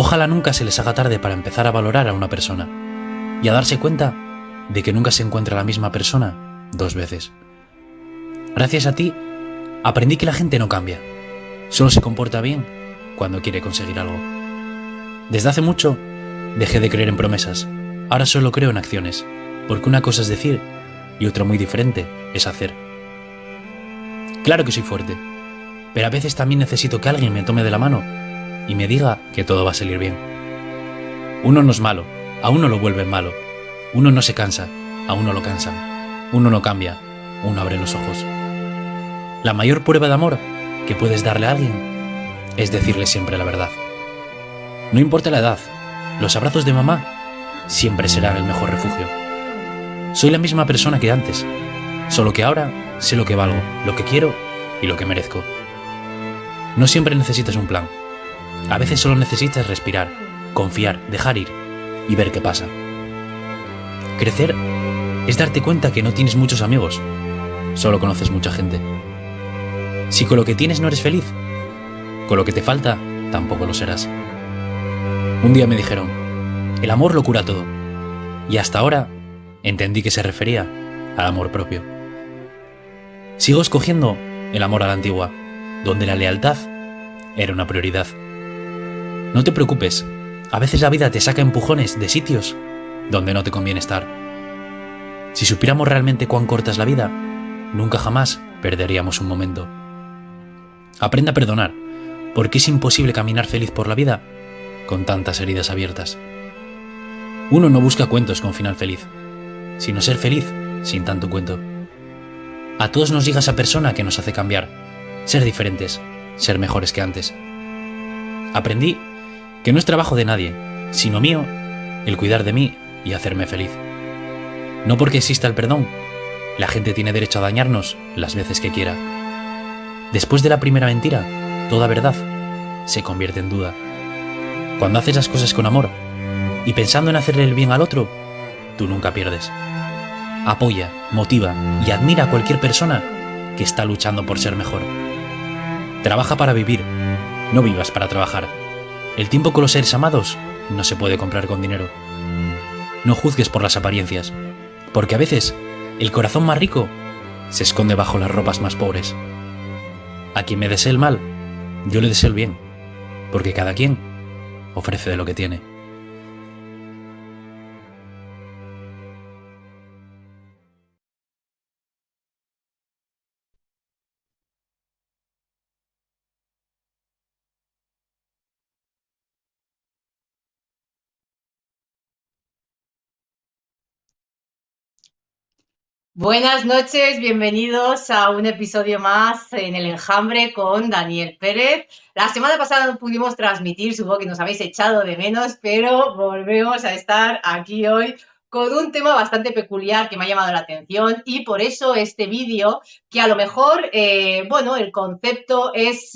Ojalá nunca se les haga tarde para empezar a valorar a una persona y a darse cuenta de que nunca se encuentra la misma persona dos veces. Gracias a ti, aprendí que la gente no cambia, solo se comporta bien cuando quiere conseguir algo. Desde hace mucho, dejé de creer en promesas, ahora solo creo en acciones, porque una cosa es decir y otra muy diferente es hacer. Claro que soy fuerte, pero a veces también necesito que alguien me tome de la mano y me diga que todo va a salir bien. Uno no es malo, a uno lo vuelven malo. Uno no se cansa, a uno lo cansan. Uno no cambia, uno abre los ojos. La mayor prueba de amor que puedes darle a alguien es decirle siempre la verdad. No importa la edad, los abrazos de mamá siempre serán el mejor refugio. Soy la misma persona que antes, solo que ahora sé lo que valgo, lo que quiero y lo que merezco. No siempre necesitas un plan. A veces solo necesitas respirar, confiar, dejar ir y ver qué pasa. Crecer es darte cuenta que no tienes muchos amigos, solo conoces mucha gente. Si con lo que tienes no eres feliz, con lo que te falta tampoco lo serás. Un día me dijeron, el amor lo cura todo, y hasta ahora entendí que se refería al amor propio. Sigo escogiendo el amor a la antigua, donde la lealtad era una prioridad. No te preocupes, a veces la vida te saca empujones de sitios donde no te conviene estar. Si supiéramos realmente cuán corta es la vida, nunca jamás perderíamos un momento. Aprende a perdonar, porque es imposible caminar feliz por la vida con tantas heridas abiertas. Uno no busca cuentos con final feliz, sino ser feliz sin tanto cuento. A todos nos llega esa persona que nos hace cambiar, ser diferentes, ser mejores que antes. Aprendí que no es trabajo de nadie, sino mío, el cuidar de mí y hacerme feliz. No porque exista el perdón, la gente tiene derecho a dañarnos las veces que quiera. Después de la primera mentira, toda verdad se convierte en duda. Cuando haces las cosas con amor y pensando en hacerle el bien al otro, tú nunca pierdes. Apoya, motiva y admira a cualquier persona que está luchando por ser mejor. Trabaja para vivir, no vivas para trabajar. El tiempo con los seres amados no se puede comprar con dinero. No juzgues por las apariencias, porque a veces el corazón más rico se esconde bajo las ropas más pobres. A quien me desee el mal, yo le deseo el bien, porque cada quien ofrece de lo que tiene. Buenas noches, bienvenidos a un episodio más en El Enjambre con Daniel Pérez. La semana pasada no pudimos transmitir, supongo que nos habéis echado de menos, pero volvemos a estar aquí hoy con un tema bastante peculiar que me ha llamado la atención y por eso este vídeo, que a lo mejor, el concepto es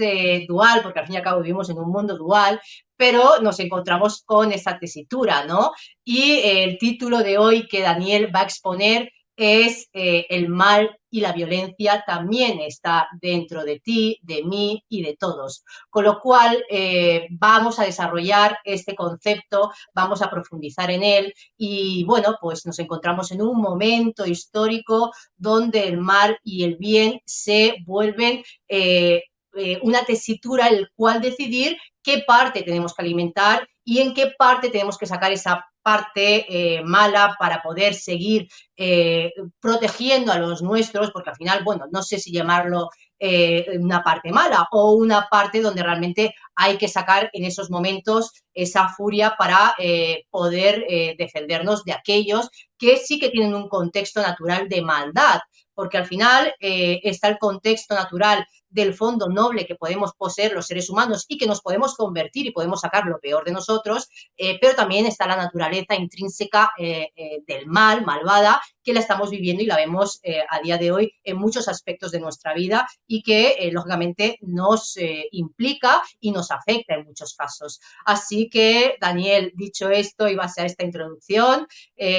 dual, porque al fin y al cabo vivimos en un mundo dual, pero nos encontramos con esa tesitura, ¿no? Y el título de hoy que Daniel va a exponer es el mal y la violencia también está dentro de ti, de mí y de todos. Con lo cual vamos a desarrollar este concepto, vamos a profundizar en él y bueno, pues nos encontramos en un momento histórico donde el mal y el bien se vuelven una tesitura en la cual decidir qué parte tenemos que alimentar y en qué parte tenemos que sacar esa parte mala para poder seguir protegiendo a los nuestros, porque al final, bueno, no sé si llamarlo una parte mala o una parte donde realmente hay que sacar en esos momentos esa furia para poder defendernos de aquellos que sí que tienen un contexto natural de maldad, porque al final está el contexto natural del fondo noble que podemos poseer los seres humanos y que nos podemos convertir y podemos sacar lo peor de nosotros, pero también está la naturaleza intrínseca del mal, malvada, que la estamos viviendo y la vemos a día de hoy en muchos aspectos de nuestra vida y que, lógicamente, nos implica y nos afecta en muchos casos. Así que, Daniel, dicho esto, y base a esta introducción,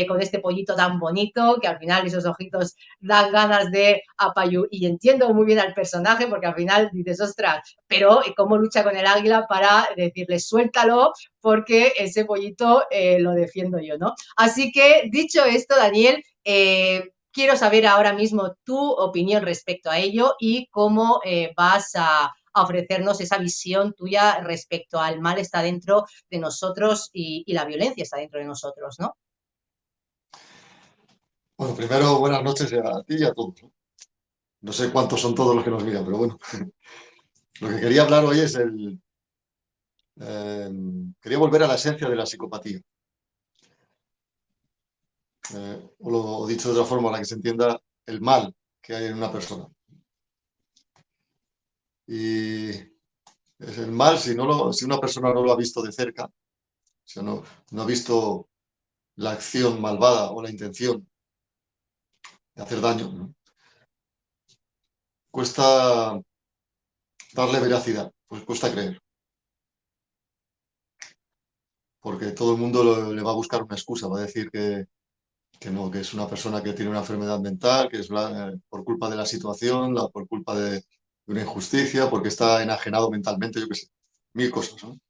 con este pollito tan bonito, que al final esos ojitos dan ganas de apayú, y entiendo muy bien al personaje, porque al final dices, ostras, pero cómo lucha con el águila para decirle, suéltalo, porque ese pollito lo defiendo yo, ¿no? Así que, dicho esto, Daniel, quiero saber ahora mismo tu opinión respecto a ello y cómo vas a ofrecernos esa visión tuya respecto al mal está dentro de nosotros y la violencia está dentro de nosotros, ¿no? Bueno, primero, buenas noches a ti y a todos, ¿no? No sé cuántos son todos los que nos miran, pero bueno. Lo que quería hablar hoy es quería volver a la esencia de la psicopatía. O dicho de otra forma, para que se entienda el mal que hay en una persona. Y es el mal, si una persona no lo ha visto de cerca, si no ha visto la acción malvada o la intención de hacer daño, ¿no? Cuesta darle veracidad, pues cuesta creer, porque todo el mundo le va a buscar una excusa, va a decir que no, que es una persona que tiene una enfermedad mental, que es por culpa de la situación, por culpa de una injusticia, porque está enajenado mentalmente, yo qué sé, mil cosas, ¿no?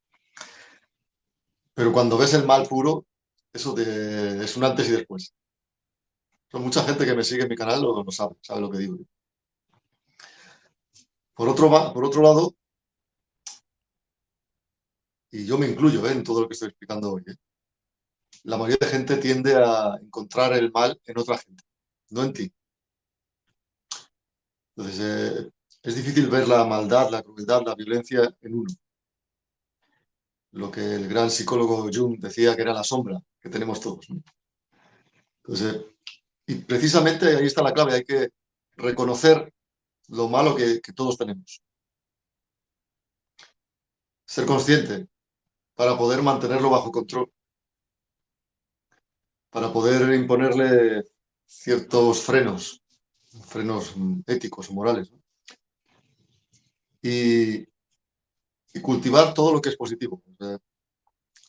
Pero cuando ves el mal puro, es un antes y después. Hay mucha gente que me sigue en mi canal lo sabe lo que digo. Por otro lado, y yo me incluyo, en todo lo que estoy explicando hoy, la mayoría de gente tiende a encontrar el mal en otra gente, no en ti. Entonces, es difícil ver la maldad, la crueldad, la violencia en uno. Lo que el gran psicólogo Jung decía que era la sombra que tenemos todos, ¿no? Entonces, y precisamente ahí está la clave, hay que reconocer lo malo que todos tenemos. Ser consciente para poder mantenerlo bajo control, para poder imponerle ciertos frenos éticos o morales, ¿no? Y, y cultivar todo lo que es positivo. O sea,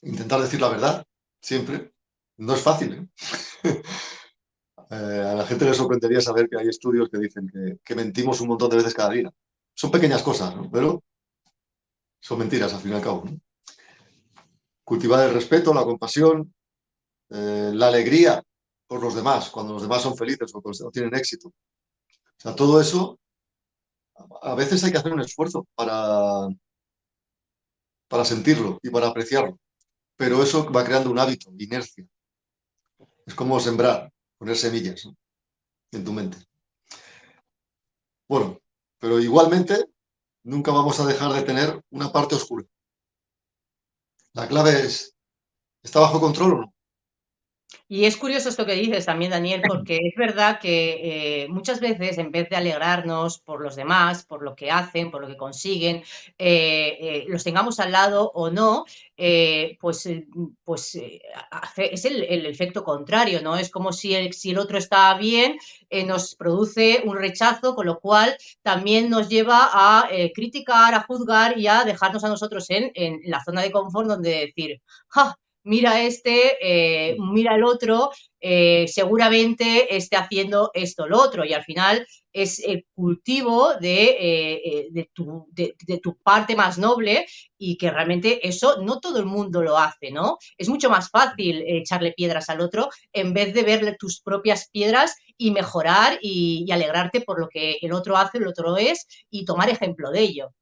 intentar decir la verdad siempre. No es fácil, ¿eh? A la gente le sorprendería saber que hay estudios que dicen que mentimos un montón de veces cada día. Son pequeñas cosas, ¿no? Pero son mentiras al fin y al cabo, ¿no? Cultivar el respeto, la compasión, la alegría por los demás, cuando los demás son felices o tienen éxito. O sea, todo eso, a veces hay que hacer un esfuerzo para sentirlo y para apreciarlo. Pero eso va creando un hábito, inercia. Es como sembrar, poner semillas, ¿no?, en tu mente. Bueno, pero igualmente nunca vamos a dejar de tener una parte oscura. La clave es, ¿está bajo control o no? Y es curioso esto que dices también, Daniel, porque es verdad que muchas veces, en vez de alegrarnos por los demás, por lo que hacen, por lo que consiguen, los tengamos al lado o no, pues, es el efecto contrario, ¿no? Es como si el otro está bien, nos produce un rechazo, con lo cual también nos lleva a criticar, a juzgar y a dejarnos a nosotros en la zona de confort donde decir, ¡ja! Mira mira el otro, seguramente esté haciendo esto, lo otro, y al final es el cultivo de tu parte más noble y que realmente eso no todo el mundo lo hace, ¿no? Es mucho más fácil echarle piedras al otro en vez de verle tus propias piedras y mejorar y alegrarte por lo que el otro hace, el otro es y tomar ejemplo de ello.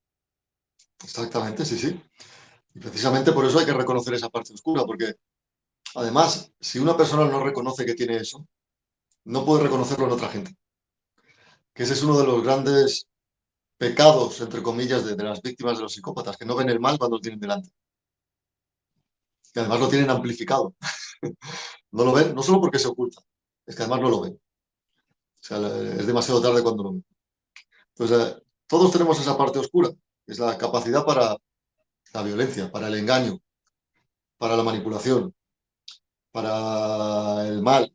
Exactamente, sí, sí. Y precisamente por eso hay que reconocer esa parte oscura, porque además, si una persona no reconoce que tiene eso, no puede reconocerlo en otra gente. Que ese es uno de los grandes pecados, entre comillas, de las víctimas de los psicópatas, que no ven el mal cuando lo tienen delante. Y además lo tienen amplificado. No lo ven, no solo porque se oculta, es que además no lo ven. O sea, es demasiado tarde cuando lo ven. Entonces, todos tenemos esa parte oscura, es la capacidad para la violencia, para el engaño, para la manipulación, para el mal,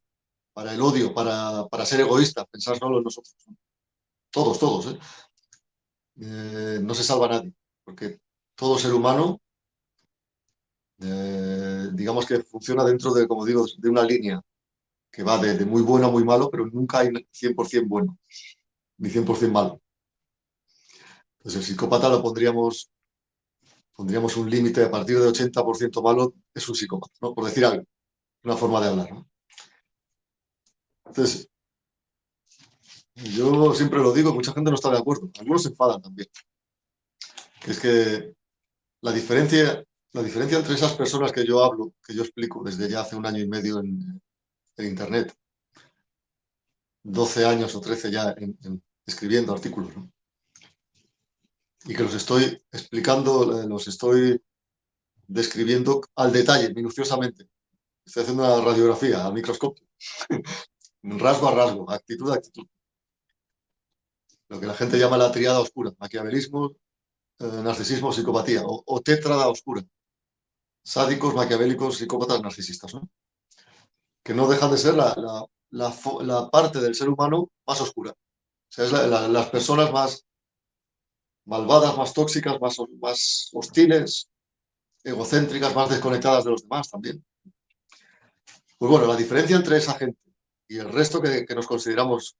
para el odio, para ser egoístas, pensar solo en nosotros. Todos, todos, ¿eh? no se salva nadie, porque todo ser humano, digamos que funciona dentro de, como digo, de una línea que va de muy bueno a muy malo, pero nunca hay 100% bueno, ni 100% malo. Entonces, el psicópata pondríamos un límite a partir de 80% malo, es un psicópata, ¿no? Por decir algo, una forma de hablar, ¿no? Entonces, yo siempre lo digo, mucha gente no está de acuerdo, algunos se enfadan también, que es que la diferencia, la diferencia entre esas personas que yo hablo, que yo explico desde ya hace un año y medio en Internet, 12 años o 13 ya escribiendo artículos, ¿no? Y que los estoy explicando, los estoy describiendo al detalle, minuciosamente. Estoy haciendo una radiografía al microscopio, rasgo a rasgo, actitud a actitud. Lo que la gente llama la triada oscura, maquiavelismo, narcisismo, psicopatía, o tétrada oscura, sádicos, maquiavélicos, psicópatas, narcisistas, ¿no? Que no dejan de ser la parte del ser humano más oscura. O sea, es las personas más malvadas, más tóxicas, más hostiles, egocéntricas, más desconectadas de los demás también. Pues bueno, la diferencia entre esa gente y el resto que nos consideramos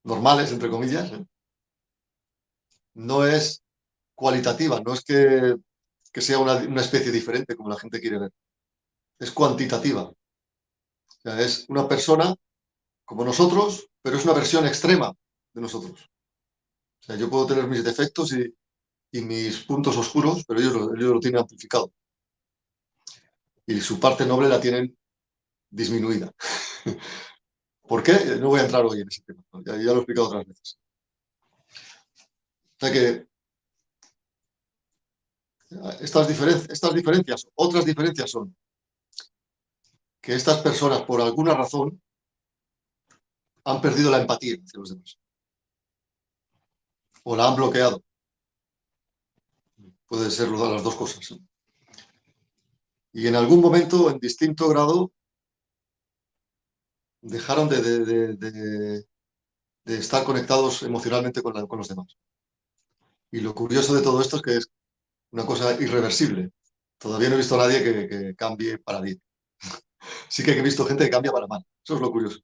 normales, entre comillas, no es cualitativa, no es que sea una especie diferente como la gente quiere ver, es cuantitativa. O sea, es una persona como nosotros, pero es una versión extrema de nosotros. O sea, yo puedo tener mis defectos y mis puntos oscuros, pero ellos lo tienen amplificado. Y su parte noble la tienen disminuida. ¿Por qué? No voy a entrar hoy en ese tema, ¿no? Ya lo he explicado otras veces. O sea que estas diferencias, otras diferencias son que estas personas, por alguna razón, han perdido la empatía hacia los demás o la han bloqueado. Puede ser las dos cosas, ¿eh? Y en algún momento, en distinto grado, dejaron de estar conectados emocionalmente con los demás. Y lo curioso de todo esto es que es una cosa irreversible. Todavía no he visto a nadie que cambie para bien. Sí que he visto gente que cambia para mal. Eso es lo curioso.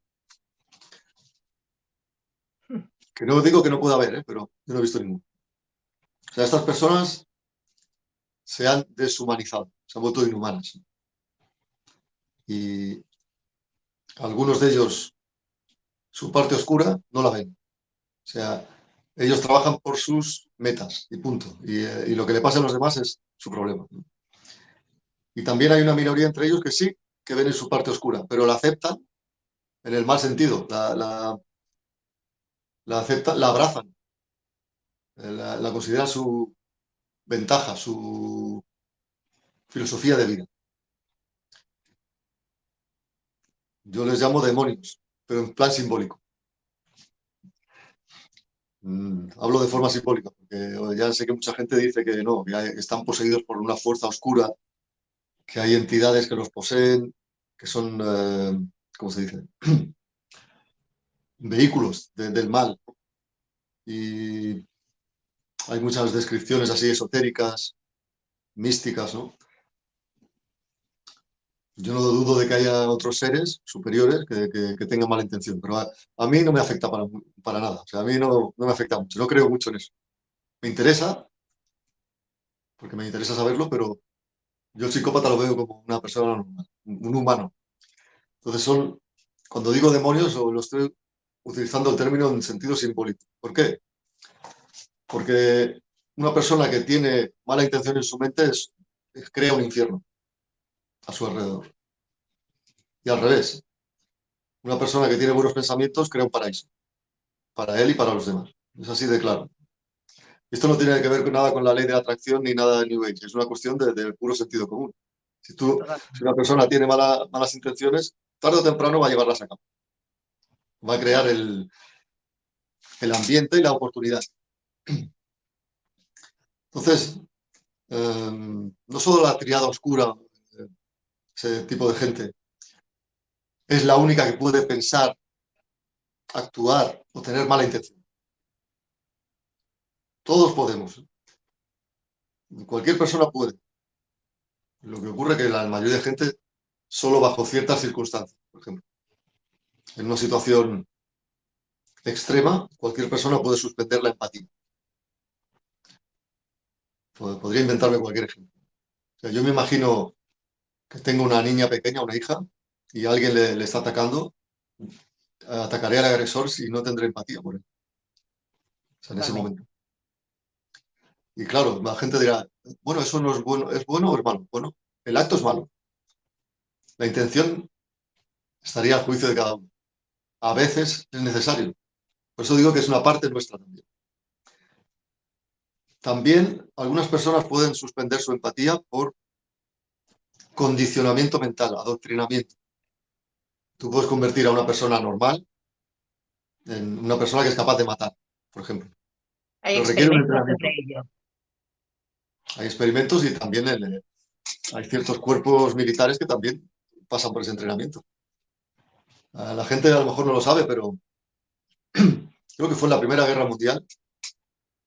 Que no digo que no pueda haber, ¿eh? Pero yo no he visto ninguno. O sea, estas personas se han deshumanizado, se han vuelto inhumanas. Y algunos de ellos, su parte oscura, no la ven. O sea, ellos trabajan por sus metas y punto. Y lo que le pasa a los demás es su problema, ¿no? Y también hay una minoría entre ellos que sí, que ven en su parte oscura, pero la aceptan en el mal sentido, la aceptan, la abrazan, la consideran su ventaja, su filosofía de vida. Yo les llamo demonios, pero en plan simbólico. Hablo de forma simbólica, porque ya sé que mucha gente dice que no, que están poseídos por una fuerza oscura, que hay entidades que los poseen, que son, ¿cómo se dice? Vehículos del mal. Y hay muchas descripciones así esotéricas, místicas, ¿no? Yo no dudo de que haya otros seres superiores que tengan mala intención, pero a mí no me afecta para nada. O sea, a mí no me afecta mucho. No creo mucho en eso. Me interesa, porque me interesa saberlo, pero yo el psicópata lo veo como una persona normal, un humano. Entonces cuando digo demonios, lo estoy utilizando el término en sentido simbólico. ¿Por qué? Porque una persona que tiene mala intención en su mente crea un infierno a su alrededor. Y al revés, una persona que tiene buenos pensamientos crea un paraíso para él y para los demás. Es así de claro. Esto no tiene que ver con nada con la ley de atracción ni nada de New Age, es una cuestión de puro sentido común. Si una persona tiene malas intenciones, tarde o temprano va a llevarlas a cabo. Va a crear el ambiente y la oportunidad. Entonces, no solo la triada oscura, eh, ese tipo de gente, es la única que puede pensar, actuar o tener mala intención. Todos podemos. Cualquier persona puede. Lo que ocurre es que la mayoría de gente solo bajo ciertas circunstancias. Por ejemplo, en una situación extrema, cualquier persona puede suspender la empatía. Podría inventarme cualquier ejemplo. O sea, yo me imagino que tengo una niña pequeña, una hija, y alguien le está atacando, atacaré al agresor si no tendré empatía por él. O sea, en ese Totalmente. momento. Y claro, la gente dirá, bueno, eso no es bueno o es malo? Bueno, el acto es malo. La intención estaría al juicio de cada uno. A veces es necesario. Por eso digo que es una parte nuestra también. También algunas personas pueden suspender su empatía por condicionamiento mental, adoctrinamiento. Tú puedes convertir a una persona normal en una persona que es capaz de matar, por ejemplo. Hay Pero requiere un experimentos sobre entrenamiento. ello. Hay experimentos y también hay ciertos cuerpos militares que también pasan por ese entrenamiento. La gente a lo mejor no lo sabe, pero creo que fue en la Primera Guerra Mundial.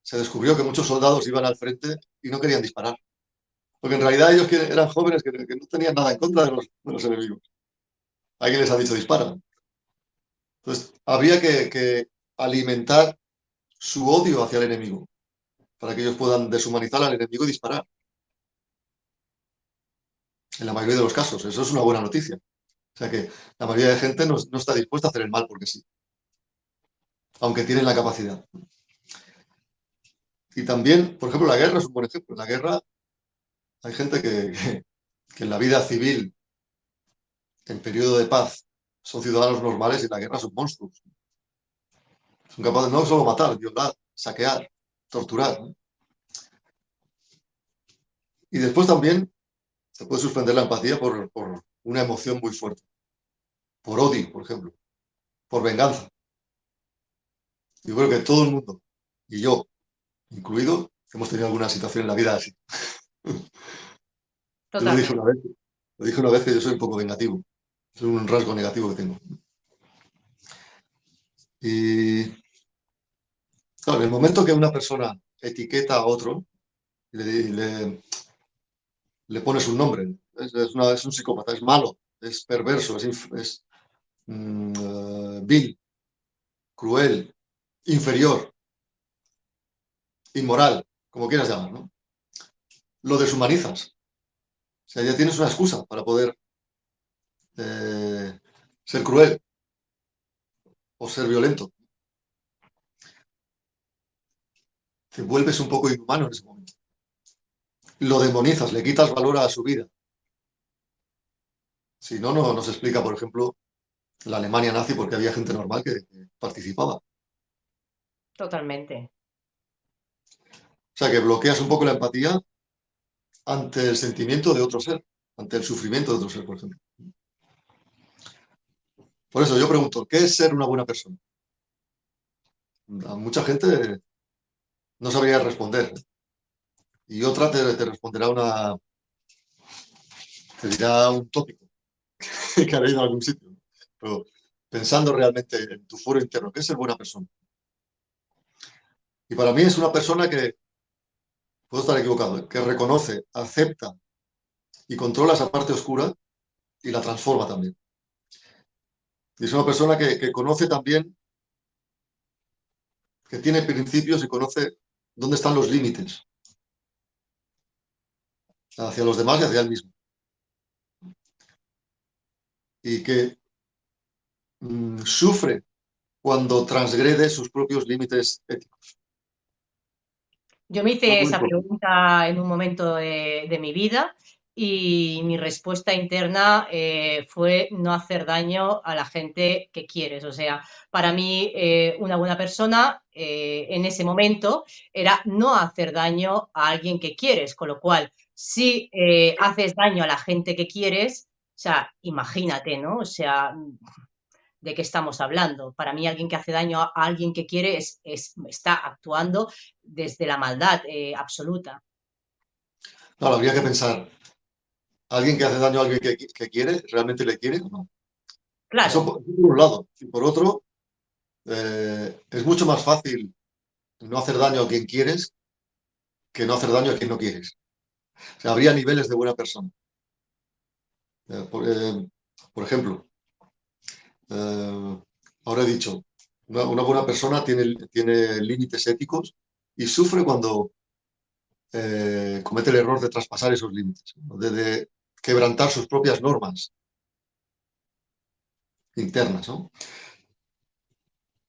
Se descubrió que muchos soldados iban al frente y no querían disparar. Porque en realidad ellos eran jóvenes que no tenían nada en contra de los enemigos. Alguien les ha dicho dispara. Entonces, habría que alimentar su odio hacia el enemigo para que ellos puedan deshumanizar al enemigo y disparar. En la mayoría de los casos. Eso es una buena noticia. O sea que la mayoría de gente no está dispuesta a hacer el mal porque sí, aunque tienen la capacidad. Y también, por ejemplo, la guerra es un buen ejemplo. En la guerra hay gente que en la vida civil, en periodo de paz, son ciudadanos normales y en la guerra son monstruos. Son capaces no solo matar, violar, saquear, torturar, ¿no? Y después también se puede suspender la empatía por una emoción muy fuerte. Por odio, por ejemplo. Por venganza. Yo creo que todo el mundo, y yo incluido, hemos tenido alguna situación en la vida así. Yo Totalmente. lo dije una vez que yo soy un poco vengativo. Es un rasgo negativo que tengo. Y claro, en el momento que una persona etiqueta a otro, le, le pones un nombre, es un psicópata, es malo, es perverso, vil, cruel, inferior, inmoral, como quieras llamar, ¿no? Lo deshumanizas. O sea, ya tienes una excusa para poder ser cruel o ser violento. Te vuelves un poco inhumano en ese momento. Lo demonizas, le quitas valor a su vida. Si no, no nos explica, por ejemplo, la Alemania nazi porque había gente normal que participaba. O Totalmente. sea, que bloqueas un poco la empatía ante el sentimiento de otro ser, ante el sufrimiento de otro ser, por ejemplo. Por eso yo pregunto, ¿qué es ser una buena persona? A mucha gente no sabría responder. Y otra te responderá te dirá un tópico que ha leído en algún sitio. Pero pensando realmente en tu foro interno, ¿qué es ser buena persona? Y para mí es una persona que, puedo estar equivocado, que reconoce, acepta y controla esa parte oscura y la transforma también. Y es una persona que conoce también, que tiene principios y conoce dónde están los límites hacia los demás y hacia él mismo. Y que sufre cuando transgrede sus propios límites éticos. Yo me Eso es hice muy esa importante. pregunta en un momento de mi vida y mi respuesta interna fue no hacer daño a la gente que quieres. O sea, para mí una buena persona en ese momento era no hacer daño a alguien que quieres, con lo cual, si haces daño a la gente que quieres, o sea, imagínate, ¿no? O sea, de qué estamos hablando. Para mí, alguien que hace daño a alguien que quiere está actuando desde la maldad absoluta. Claro, habría que pensar, ¿alguien que hace daño a alguien que quiere, realmente le quiere o no? Claro, Eso por un lado. Y por otro, es mucho más fácil y no hacer daño a quien quieres que no hacer daño a quien no quieres. O sea, habría niveles de buena persona. Eh, por, eh, por ejemplo, eh, ahora he dicho, una buena persona tiene límites éticos y sufre cuando comete el error de traspasar esos límites, ¿no? De quebrantar sus propias normas internas, ¿no?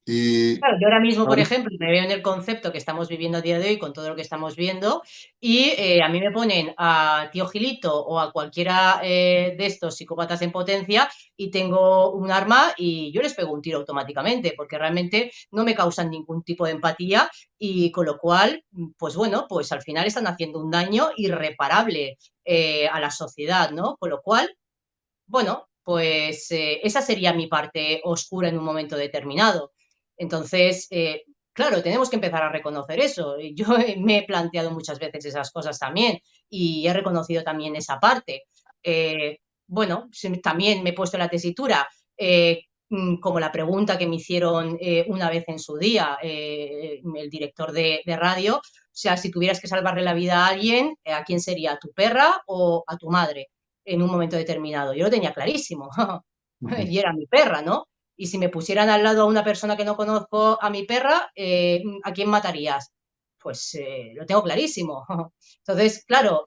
Y Claro, yo ahora mismo, por claro, ejemplo, me veo en el concepto que estamos viviendo a día de hoy con todo lo que estamos viendo y a mí me ponen a tío Gilito o a cualquiera de estos psicópatas en potencia y tengo un arma y yo les pego un tiro automáticamente porque realmente no me causan ningún tipo de empatía y con lo cual, pues bueno, pues al final están haciendo un daño irreparable a la sociedad, ¿no? Con lo cual, bueno, pues esa sería mi parte oscura en un momento determinado. Entonces, claro, tenemos que empezar a reconocer eso. Yo me he planteado muchas veces esas cosas también y he reconocido también esa parte. Bueno, también me he puesto en la tesitura, como la pregunta que me hicieron una vez en su día el director de radio, o sea, si tuvieras que salvarle la vida a alguien, ¿a quién sería? ¿A tu perra o a tu madre? En un momento determinado. Yo lo tenía clarísimo y era mi perra, ¿no? Y si me pusieran al lado a una persona que no conozco a mi perra, ¿a quién matarías? Pues lo tengo clarísimo. Entonces, claro,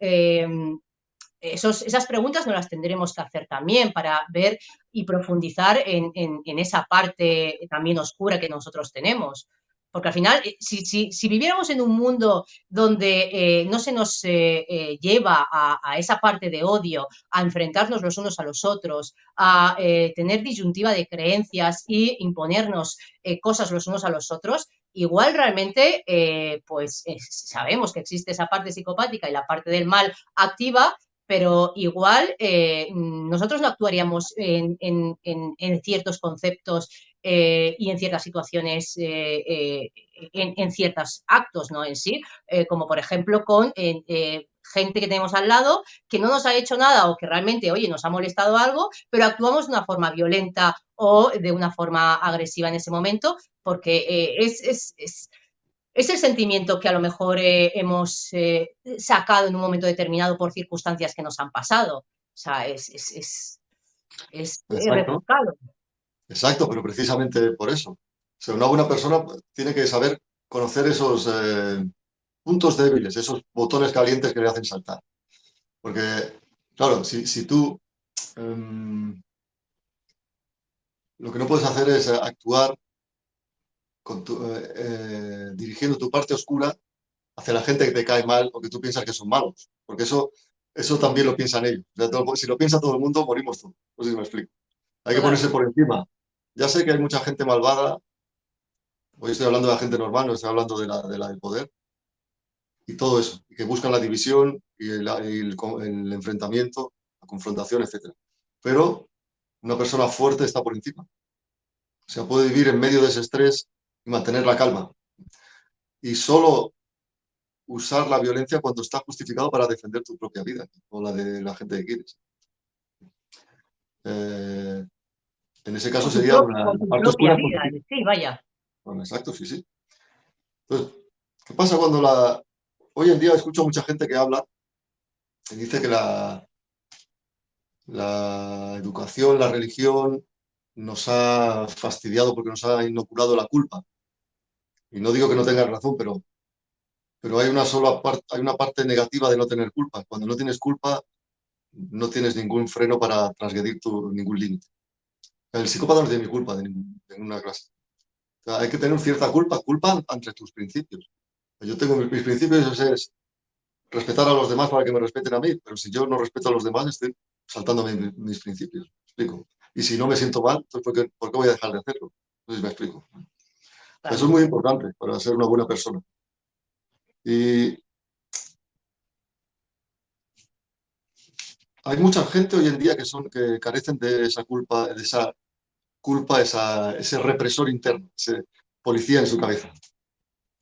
esas preguntas nos las tendremos que hacer también para ver y profundizar en esa parte también oscura que nosotros tenemos. Porque al final, si viviéramos en un mundo donde no se nos lleva a esa parte de odio, a enfrentarnos los unos a los otros, a tener disyuntiva de creencias y imponernos cosas los unos a los otros, igual realmente pues sabemos que existe esa parte psicopática y la parte del mal activa, pero igual nosotros no actuaríamos en ciertos conceptos y en ciertas situaciones, en ciertos actos, ¿no? En sí, como por ejemplo con gente que tenemos al lado que no nos ha hecho nada o que realmente, oye, nos ha molestado algo, pero actuamos de una forma violenta o de una forma agresiva en ese momento, porque es el sentimiento que a lo mejor hemos sacado en un momento determinado por circunstancias que nos han pasado. O sea, es exacto, rebuscado. exacto, pero precisamente por eso. O sea, una buena persona tiene que saber conocer esos puntos débiles, esos botones calientes que le hacen saltar. Porque, claro, si tú lo que no puedes hacer es actuar dirigiendo tu parte oscura hacia la gente que te cae mal o que tú piensas que son malos. Porque eso también lo piensan ellos. O sea, si lo piensa todo el mundo, morimos todos. No sé si me explico. Hay que ponerse Totalmente. por encima. Ya sé que hay mucha gente malvada. Hoy estoy hablando de la gente normal, no estoy hablando de la del poder. Y todo eso. Y que buscan la división y el enfrentamiento, la confrontación, etcétera. Pero una persona fuerte está por encima. O sea, puede vivir en medio de ese estrés y mantener la calma. Y solo usar la violencia cuando está justificado para defender tu propia vida o la de la gente que quieres. Eh, en ese caso sería Con la tu parte propia oscura es vida, positiva. sí, vaya. Bueno, exacto, sí, sí. Entonces, ¿qué pasa cuando hoy en día escucho a mucha gente que habla y dice que la educación, la religión nos ha fastidiado porque nos ha inoculado la culpa? Y no digo que no tengas razón, pero hay una parte negativa de no tener culpa. Cuando no tienes culpa, no tienes ningún freno para transgredir ningún límite. El psicópata no tiene culpa de ninguna clase. O sea, hay que tener cierta culpa ante tus principios. Yo tengo mis principios, es respetar a los demás para que me respeten a mí, pero si yo no respeto a los demás, estoy saltando mis principios. ¿Me explico? Y si no me siento mal, pues ¿por qué voy a dejar de hacerlo? No sé si me explico. Eso es Claro. muy importante para ser una buena persona. Y hay mucha gente hoy en día que carecen de esa culpa, ese represor interno, ese policía en su cabeza.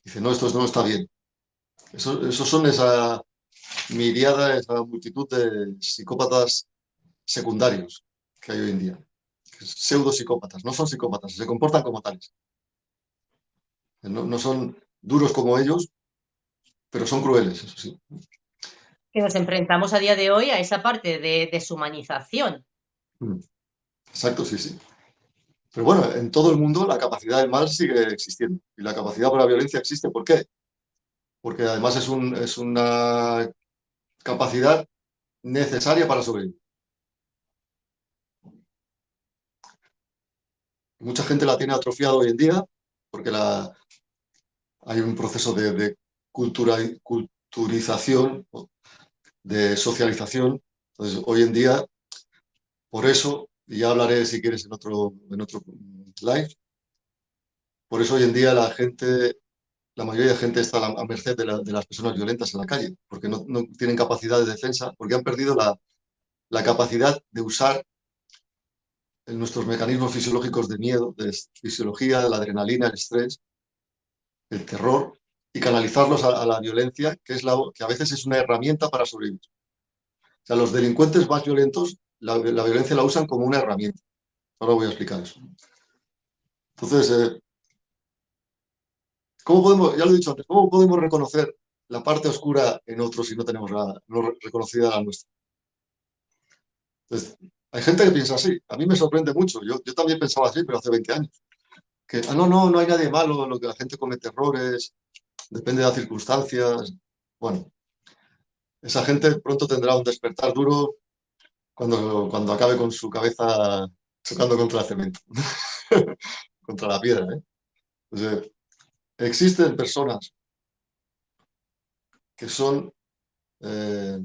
Dice, no, esto no está bien. Esos son esa miriada, esa multitud de psicópatas secundarios que hay hoy en día. Pseudo psicópatas, no son psicópatas, se comportan como tales. No son duros como ellos, pero son crueles, eso sí. Que nos enfrentamos a día de hoy a esa parte de deshumanización. Exacto, sí, sí. Pero bueno, en todo el mundo la capacidad del mal sigue existiendo y la capacidad por la violencia existe. ¿Por qué? Porque además es una capacidad necesaria para sobrevivir. Mucha gente la tiene atrofiada hoy en día porque hay un proceso de culturización, de socialización. Entonces, hoy en día, por eso, y ya hablaré si quieres en otro live, por eso hoy en día la mayoría de gente está a merced de las personas violentas en la calle, porque no tienen capacidad de defensa, porque han perdido la capacidad de usar nuestros mecanismos fisiológicos de miedo, de fisiología, la adrenalina, el estrés, el terror, y canalizarlos a la violencia, que a veces es una herramienta para sobrevivir. O sea, los delincuentes más violentos, la violencia la usan como una herramienta. Ahora voy a explicar eso. Entonces, ¿cómo podemos, ya lo he dicho antes, cómo podemos reconocer la parte oscura en otros si no tenemos no reconocida la nuestra? Entonces, hay gente que piensa así. A mí me sorprende mucho. Yo también pensaba así, pero hace 20 años. Que, no hay nadie malo, lo que la gente comete errores, depende de las circunstancias. Bueno, esa gente pronto tendrá un despertar duro cuando acabe con su cabeza chocando contra el cemento, contra la piedra, ¿eh? Entonces, existen personas que son, eh,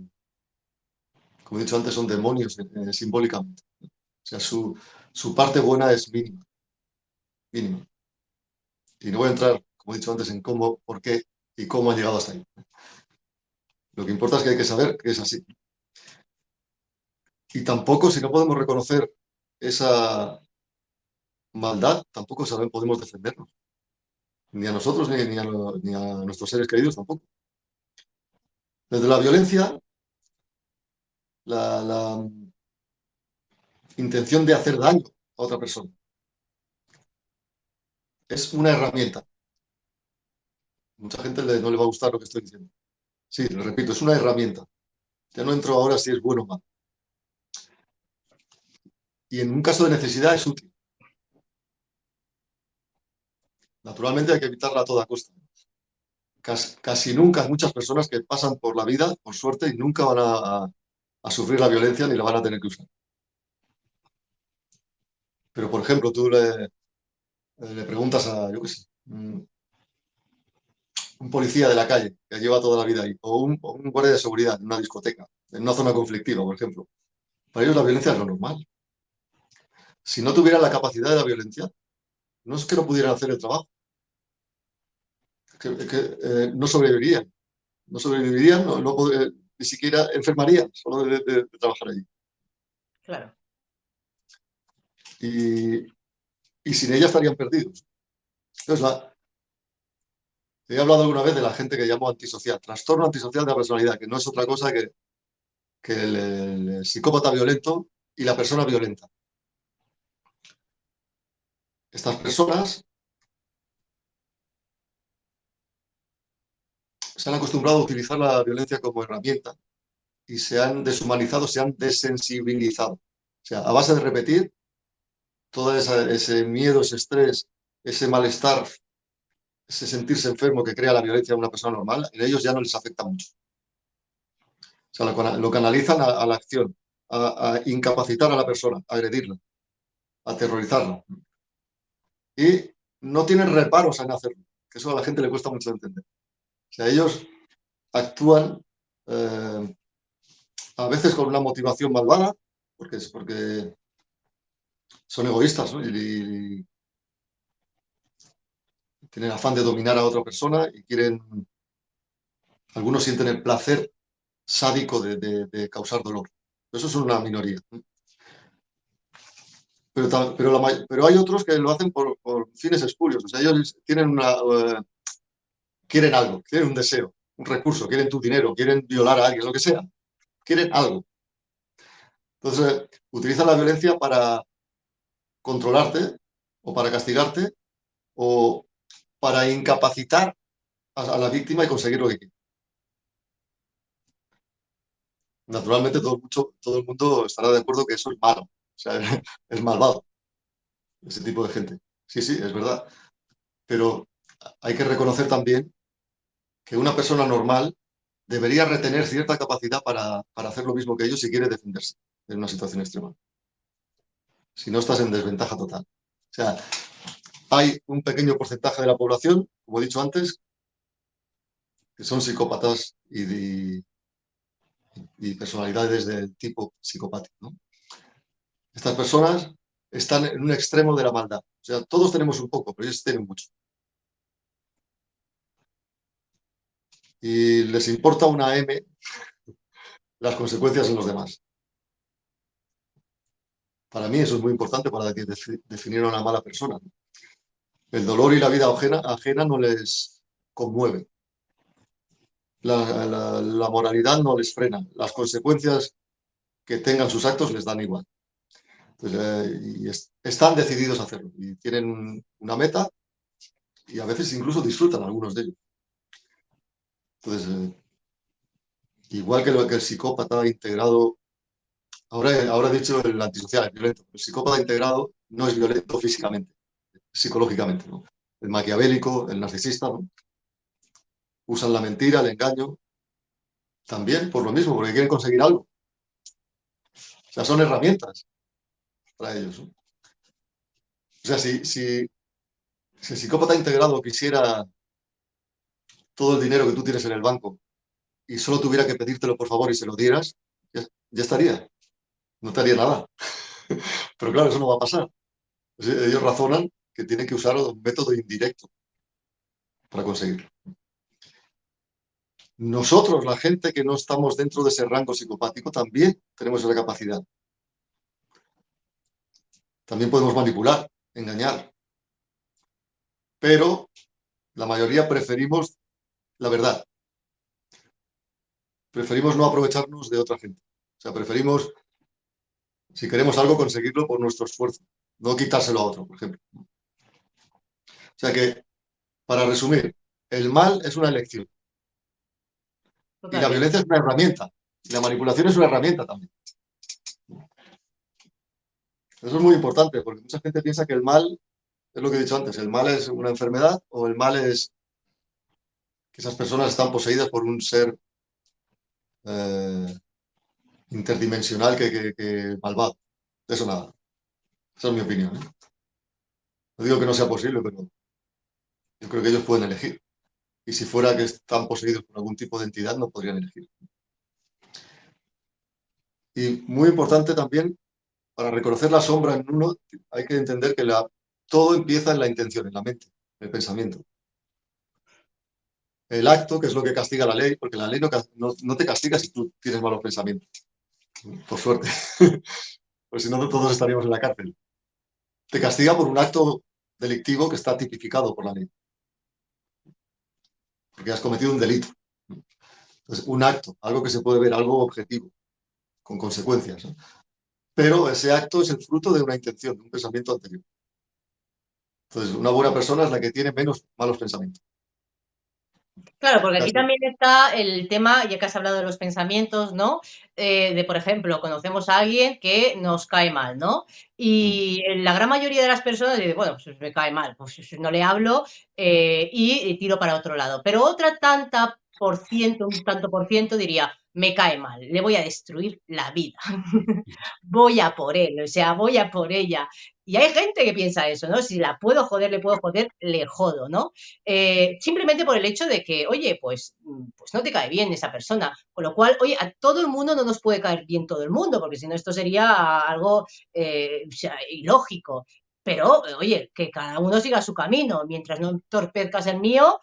como he dicho antes, son demonios simbólicamente. O sea, su parte buena es mínima, mínima. Y no voy a entrar, como he dicho antes, en cómo, por qué y cómo han llegado hasta ahí. Lo que importa es que hay que saber que es así. Y tampoco, si no podemos reconocer esa maldad, tampoco podemos defendernos. Ni a nosotros ni a nuestros seres queridos tampoco. Desde la violencia, la intención de hacer daño a otra persona es una herramienta. Mucha gente no le va a gustar lo que estoy diciendo. Sí, lo repito, es una herramienta. Ya no entro ahora si es bueno o malo. Y en un caso de necesidad es útil. Naturalmente hay que evitarla a toda costa. Casi nunca hay muchas personas que pasan por la vida, por suerte, y nunca van a sufrir la violencia ni la van a tener que usar. Pero, por ejemplo, tú le preguntas yo qué sé, un policía de la calle que lleva toda la vida ahí, o un guardia de seguridad en una discoteca, en una zona conflictiva, por ejemplo. Para ellos la violencia es lo normal. Si no tuvieran la capacidad de la violencia, no es que no pudieran hacer el trabajo, no sobrevivirían. No sobrevivirían, ni siquiera enfermarían solo de trabajar allí. Claro. Y, y sin ella estarían perdidos. Entonces, he hablado alguna vez de la gente que llamo antisocial, trastorno antisocial de la personalidad, que no es otra cosa que el psicópata violento y la persona violenta. Estas personas se han acostumbrado a utilizar la violencia como herramienta y se han deshumanizado, se han desensibilizado. O sea, a base de repetir todo ese miedo, ese estrés, ese malestar, ese sentirse enfermo que crea la violencia en una persona normal, en ellos ya no les afecta mucho. O sea, lo canalizan a la acción, a incapacitar a la persona, a agredirla, a aterrorizarla. Y no tienen reparos en hacerlo, que eso a la gente le cuesta mucho entender. O sea, ellos actúan a veces con una motivación malvada, porque son egoístas, ¿no? Y tienen afán de dominar a otra persona y algunos sienten el placer sádico de causar dolor. Eso es una minoría. Pero hay otros que lo hacen por fines espurios. O sea, ellos quieren algo, quieren un deseo, un recurso, quieren tu dinero, quieren violar a alguien, lo que sea. Quieren algo. Entonces, utilizan la violencia para controlarte o para castigarte o para incapacitar a la víctima y conseguir lo que quiere. Naturalmente todo el mundo estará de acuerdo que eso es malo, o sea, es malvado, ese tipo de gente. Sí, sí, es verdad. Pero hay que reconocer también que una persona normal debería retener cierta capacidad para hacer lo mismo que ellos si quiere defenderse en una situación extrema. Si no, estás en desventaja total. O sea, hay un pequeño porcentaje de la población, como he dicho antes, que son psicópatas y personalidades del tipo psicopático, ¿no? Estas personas están en un extremo de la maldad. O sea, todos tenemos un poco, pero ellos tienen mucho. Y les importa una M las consecuencias en los demás. Para mí eso es muy importante para definir a una mala persona. El dolor y la vida ajena no les conmueve. La moralidad no les frena. Las consecuencias que tengan sus actos les dan igual. Entonces, están decididos a hacerlo y tienen una meta y a veces incluso disfrutan algunos de ellos. Entonces, igual que lo que el psicópata integrado, ahora he dicho el antisocial, es violento, el psicópata integrado no es violento físicamente, psicológicamente, ¿no? El maquiavélico, el narcisista, ¿no? Usan la mentira, el engaño, también por lo mismo, porque quieren conseguir algo. O sea, son herramientas para ellos, ¿no? O sea, si el psicópata integrado quisiera todo el dinero que tú tienes en el banco y solo tuviera que pedírtelo por favor y se lo dieras, ya estaría, no te haría nada. Pero claro, eso no va a pasar. Ellos razonan que tienen que usar un método indirecto para conseguirlo. Nosotros, la gente que no estamos dentro de ese rango psicopático, también tenemos esa capacidad. También podemos manipular, engañar, pero la mayoría preferimos la verdad. Preferimos no aprovecharnos de otra gente. O sea, preferimos, si queremos algo, conseguirlo por nuestro esfuerzo, no quitárselo a otro, por ejemplo. O sea que, para resumir, el mal es una elección y la Totalmente. violencia es una herramienta y la manipulación es una herramienta también. Eso es muy importante porque mucha gente piensa que el mal es lo que he dicho antes, el mal es una enfermedad o el mal es que esas personas están poseídas por un ser eh, interdimensional que malvado. De eso nada. Esa es mi opinión, ¿eh? No digo que no sea posible, pero yo creo que ellos pueden elegir. Y si fuera que están poseídos por algún tipo de entidad, no podrían elegir. Y muy importante también, para reconocer la sombra en uno, hay que entender que todo empieza en la intención, en la mente, en el pensamiento. El acto, que es lo que castiga la ley, porque la ley no te castiga si tú tienes malos pensamientos, por suerte. Pues si no, todos estaríamos en la cárcel. Te castiga por un acto delictivo que está tipificado por la ley, porque has cometido un delito. Entonces, un acto, algo que se puede ver, algo objetivo, con consecuencias, ¿no? Pero ese acto es el fruto de una intención, de un pensamiento anterior. Entonces, una buena persona es la que tiene menos malos pensamientos. Claro, porque aquí Casi. también está el tema, ya que has hablado de los pensamientos, ¿no? De, por ejemplo, conocemos a alguien que nos cae mal, ¿no? Mm. Y la gran mayoría de las personas dicen, bueno, pues me cae mal, pues no le hablo y tiro para otro lado. Pero otra tanta por ciento, un tanto por ciento diría, me cae mal, le voy a destruir la vida. Voy a por él, o sea, voy a por ella. Y hay gente que piensa eso, ¿no? Si la puedo joder, le puedo joder, le jodo, ¿no? Simplemente por el hecho de que, oye, pues no te cae bien esa persona. Con lo cual, oye, a todo el mundo no nos puede caer bien todo el mundo, porque si no esto sería algo o sea, ilógico. Pero, oye, que cada uno siga su camino. Mientras no entorpezcas el mío,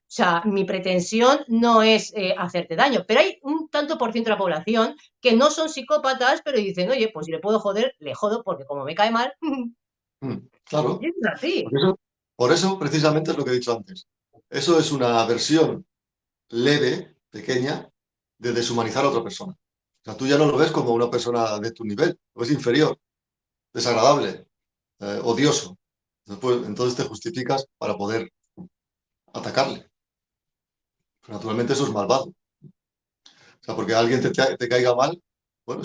o sea, mi pretensión no es hacerte daño. Pero hay un tanto por ciento de la población que no son psicópatas, pero dicen, oye, pues si le puedo joder, le jodo, porque como me cae mal, Claro. y es así. Por eso, precisamente, es lo que he dicho antes. Eso es una versión leve, pequeña, de deshumanizar a otra persona. O sea, tú ya no lo ves como una persona de tu nivel, lo ves inferior, desagradable, odioso. Entonces te justificas para poder atacarle. Pero naturalmente eso es malvado. O sea, porque alguien te caiga mal, bueno,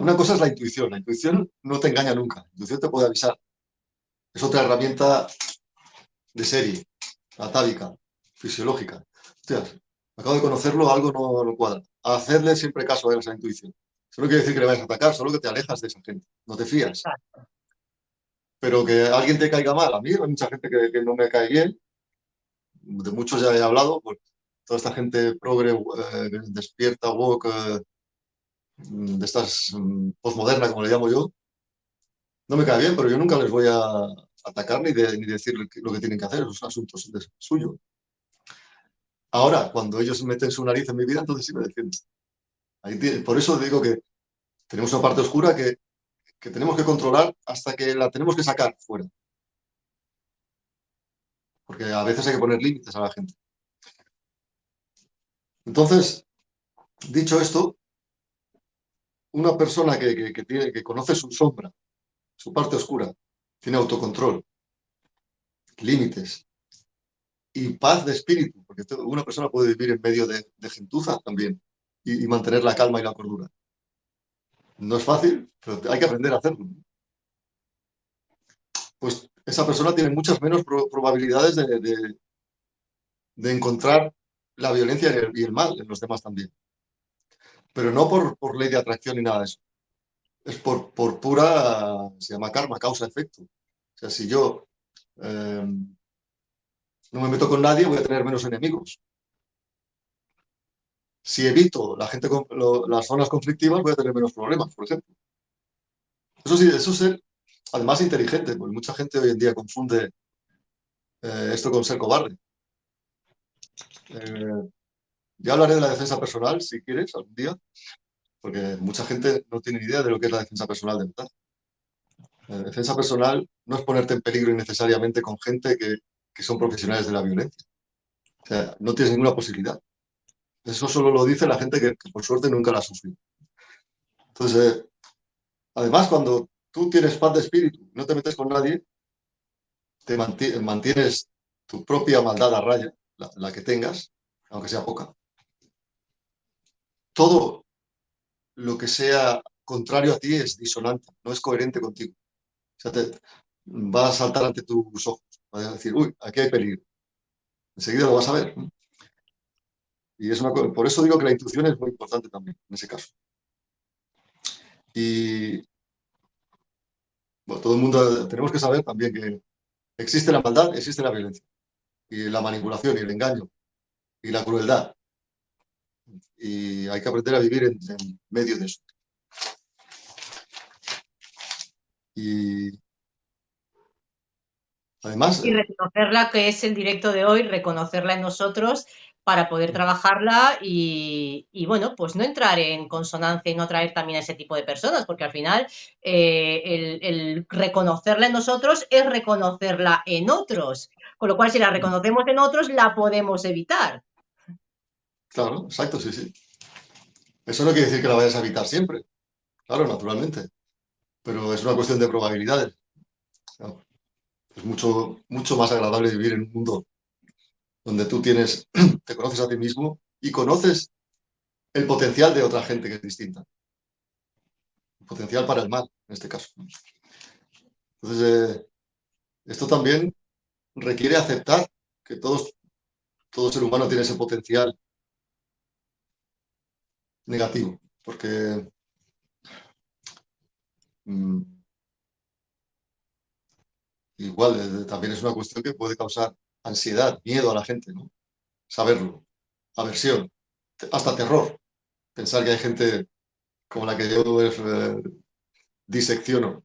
una cosa es la intuición. La intuición no te engaña nunca. La intuición te puede avisar. Es otra herramienta de serie, atávica, fisiológica. Hostias, acabo de conocerlo, algo no cuadra. Hacerle siempre caso a esa intuición. Eso no quiere decir que le vayas a atacar, solo que te alejas de esa gente. No te fías. Exacto. Pero que alguien te caiga mal. A mí hay mucha gente que no me cae bien. De muchos ya he hablado. Pues, toda esta gente progre, despierta, woke, de estas postmoderna, como le llamo yo, no me cae bien, pero yo nunca les voy a atacar ni decir lo que tienen que hacer. Es un asunto suyo. Ahora, cuando ellos meten su nariz en mi vida, entonces sí me defienden. Por eso digo que tenemos una parte oscura que tenemos que controlar hasta que la tenemos que sacar fuera. Porque a veces hay que poner límites a la gente. Entonces, dicho esto, una persona que conoce su sombra, su parte oscura, tiene autocontrol, límites y paz de espíritu, porque una persona puede vivir en medio de gentuza también y mantener la calma y la cordura. No es fácil, pero hay que aprender a hacerlo. Pues esa persona tiene muchas menos probabilidades de encontrar la violencia y el mal en los demás también. Pero no por ley de atracción ni nada de eso. Es por pura, se llama karma, causa-efecto. O sea, si yo eh, no me meto con nadie, voy a tener menos enemigos. Si evito las zonas conflictivas, voy a tener menos problemas, por ejemplo. Eso sí, eso es ser, además, inteligente, porque mucha gente hoy en día confunde esto con ser cobarde. Eh, ya hablaré de la defensa personal, si quieres, algún día, porque mucha gente no tiene ni idea de lo que es la defensa personal de verdad. La defensa personal no es ponerte en peligro innecesariamente con gente que son profesionales de la violencia. O sea, no tienes ninguna posibilidad. Eso solo lo dice la gente que por suerte nunca la ha sufrido. Entonces, además, cuando tú tienes paz de espíritu, no te metes con nadie, mantienes tu propia maldad a raya, la que tengas, aunque sea poca. Todo lo que sea contrario a ti es disonante, no es coherente contigo. O sea, va a saltar ante tus ojos, va a decir, uy, aquí hay peligro. Enseguida lo vas a ver. Y por eso digo que la intuición es muy importante también, en ese caso. Y bueno, todo el mundo tenemos que saber también que existe la maldad, existe la violencia, y la manipulación, y el engaño, y la crueldad. Y hay que aprender a vivir en medio de eso. Y además, Y reconocerla, que es el directo de hoy, reconocerla en nosotros para poder trabajarla y bueno, pues no entrar en consonancia y no traer también a ese tipo de personas, porque al final el reconocerla en nosotros es reconocerla en otros, con lo cual si la reconocemos en otros la podemos evitar. claro, exacto, sí, sí. Eso no quiere decir que la vayas a evitar siempre, claro, naturalmente, pero es una cuestión de probabilidades. Claro. Es mucho, mucho más agradable vivir en un mundo donde tú te conoces a ti mismo y conoces el potencial de otra gente que es distinta. El potencial para el mal, en este caso. Entonces, esto también requiere aceptar que todo ser humano tiene ese potencial negativo, porque mm, igual también es una cuestión que puede causar ansiedad, miedo a la gente, ¿no? Saberlo, aversión, hasta terror, pensar que hay gente como la que yo disecciono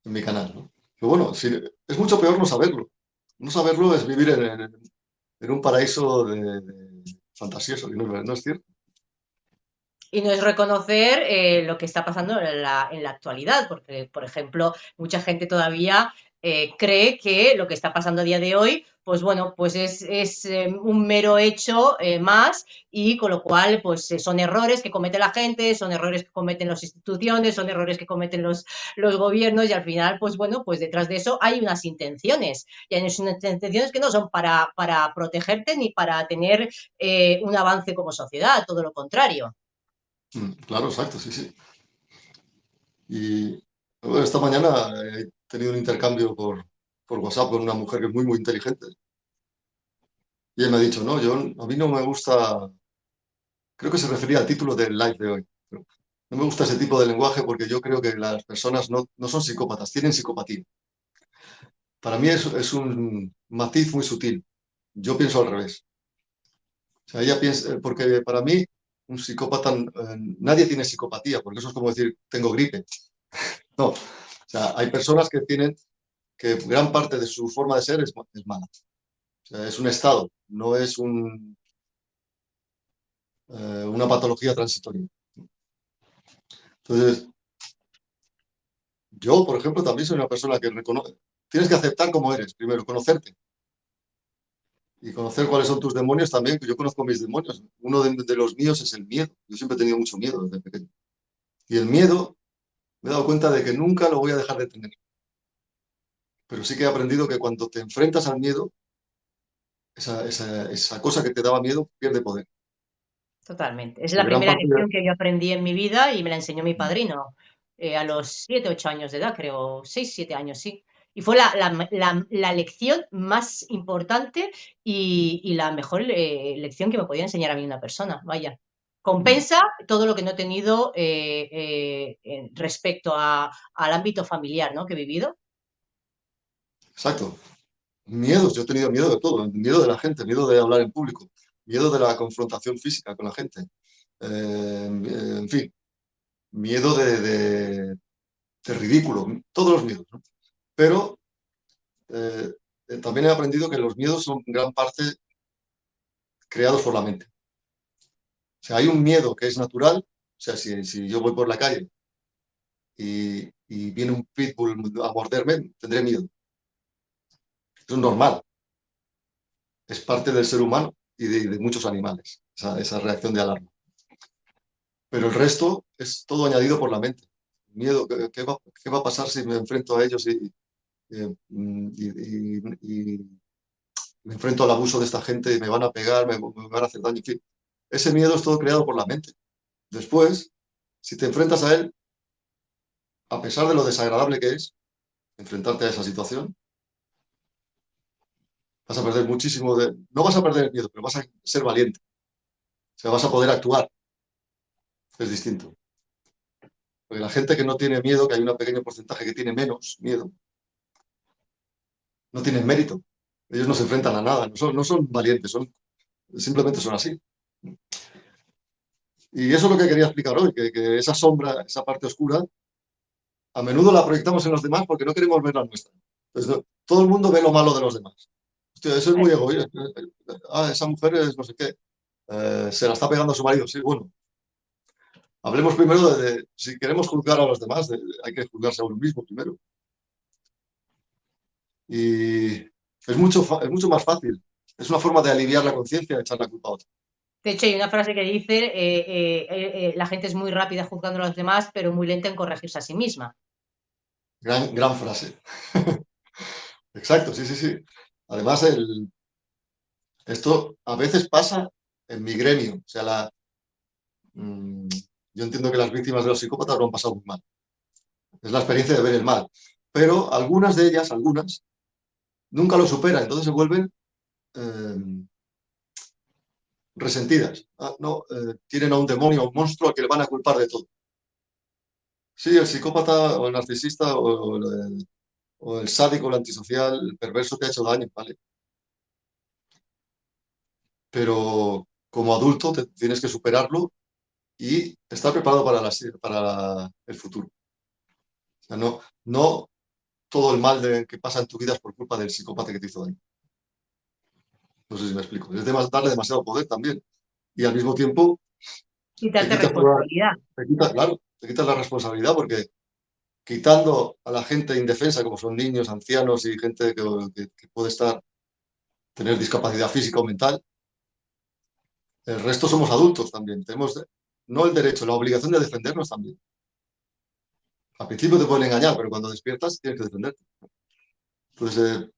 en mi canal, ¿no? Pero bueno, es mucho peor no saberlo. No saberlo es vivir en un paraíso fantasioso, y no es cierto. Y no es reconocer lo que está pasando en la actualidad, porque, por ejemplo, mucha gente todavía cree que lo que está pasando a día de hoy pues bueno, pues es un mero hecho más, y con lo cual pues son errores que comete la gente, son errores que cometen las instituciones, son errores que cometen los gobiernos, y al final pues bueno, pues detrás de eso hay unas intenciones, y hay unas intenciones que no son para protegerte ni para tener un avance como sociedad, todo lo contrario. Claro, exacto, sí, sí. Y bueno, esta mañana he tenido un intercambio por WhatsApp con una mujer que es muy, muy inteligente. Y ella me ha dicho, no, a mí no me gusta, creo que se refería al título del live de hoy. Pero no me gusta ese tipo de lenguaje porque yo creo que las personas no son psicópatas, tienen psicopatía. Para mí es un matiz muy sutil. Yo pienso al revés. O sea, ella piensa, porque para mí un psicópata, nadie tiene psicopatía, porque eso es como decir, tengo gripe. No, o sea, hay personas que tienen, que gran parte de su forma de ser es mala. O sea, es un estado, no es una patología transitoria. Entonces, yo, por ejemplo, también soy una persona que reconoce, tienes que aceptar cómo eres, primero, conocerte y conocer cuáles son tus demonios también, que yo conozco mis demonios. Uno de los míos es el miedo. Yo siempre he tenido mucho miedo desde pequeño. Y el miedo, me he dado cuenta de que nunca lo voy a dejar de tener. Pero sí que he aprendido que cuando te enfrentas al miedo, esa cosa que te daba miedo pierde poder. Totalmente. Es Y la gran primera parte lección que yo aprendí en mi vida y me la enseñó mi de... padrino a los 7, 8 años de edad, creo, 6, 7 años, sí. Y fue la lección más importante y la mejor lección que me podía enseñar a mí una persona, vaya. Compensa todo lo que no he tenido respecto al ámbito familiar, ¿no? Que he vivido. Exacto. Miedos, yo he tenido miedo de todo, miedo de la gente, miedo de hablar en público, miedo de la confrontación física con la gente. En fin, miedo de ridículo, todos los miedos, ¿no? Pero eh, también he aprendido que los miedos son en gran parte creados por la mente. O sea, hay un miedo que es natural, o sea, si yo voy por la calle y viene un pitbull a morderme, tendré miedo. Eso es normal, es parte del ser humano y de muchos animales, esa reacción de alarma. Pero el resto es todo añadido por la mente. Miedo, qué va a pasar si me enfrento a ellos y me enfrento al abuso de esta gente y me van a pegar, me van a hacer daño? En fin, ese miedo es todo creado por la mente. Después, si te enfrentas a él, a pesar de lo desagradable que es enfrentarte a esa situación, vas a perder muchísimo no vas a perder el miedo, pero vas a ser valiente. O sea, vas a poder actuar. Es distinto. Porque la gente que no tiene miedo, que hay un pequeño porcentaje que tiene menos miedo, no tienen mérito. Ellos no se enfrentan a nada, no son valientes, simplemente son así. Y eso es lo que quería explicar hoy, que esa sombra, esa parte oscura, a menudo la proyectamos en los demás porque no queremos ver la nuestra. Entonces, todo el mundo ve lo malo de los demás. Hostia, eso es muy egoísta. Esa mujer es no sé qué. Se la está pegando a su marido. Sí, bueno. Hablemos primero si queremos juzgar a los demás, hay que juzgarse a uno mismo primero. Y es mucho más fácil. Es una forma de aliviar la conciencia, echar la culpa a otro. De hecho, hay una frase que dice, la gente es muy rápida juzgando a los demás, pero muy lenta en corregirse a sí misma. Gran, gran frase. Exacto, sí, sí, sí. Además, esto a veces pasa en mi gremio. O sea, mm, yo entiendo que las víctimas de los psicópatas lo han pasado muy mal. Es la experiencia de ver el mal. Pero algunas de ellas, algunas, nunca lo superan. Entonces se vuelven eh, resentidas. No, tienen a un demonio, a un monstruo al que le van a culpar de todo. Sí, el psicópata o el narcisista o el sádico, el antisocial, el perverso te ha hecho daño, ¿vale? Pero como adulto tienes que superarlo y estar preparado para el futuro. O sea, no todo el mal que pasa en tu vida es por culpa del psicópata que te hizo daño. No sé si me explico. Es darle demasiado poder también. Y al mismo tiempo te Quitarte quitas, responsabilidad. claro, te quitas la responsabilidad porque quitando a la gente indefensa, como son niños, ancianos y gente que puede estar tener discapacidad física o mental. El resto somos adultos también. Tenemos no el derecho, la obligación de defendernos también. Al principio te pueden engañar, pero cuando despiertas tienes que defenderte. Entonces,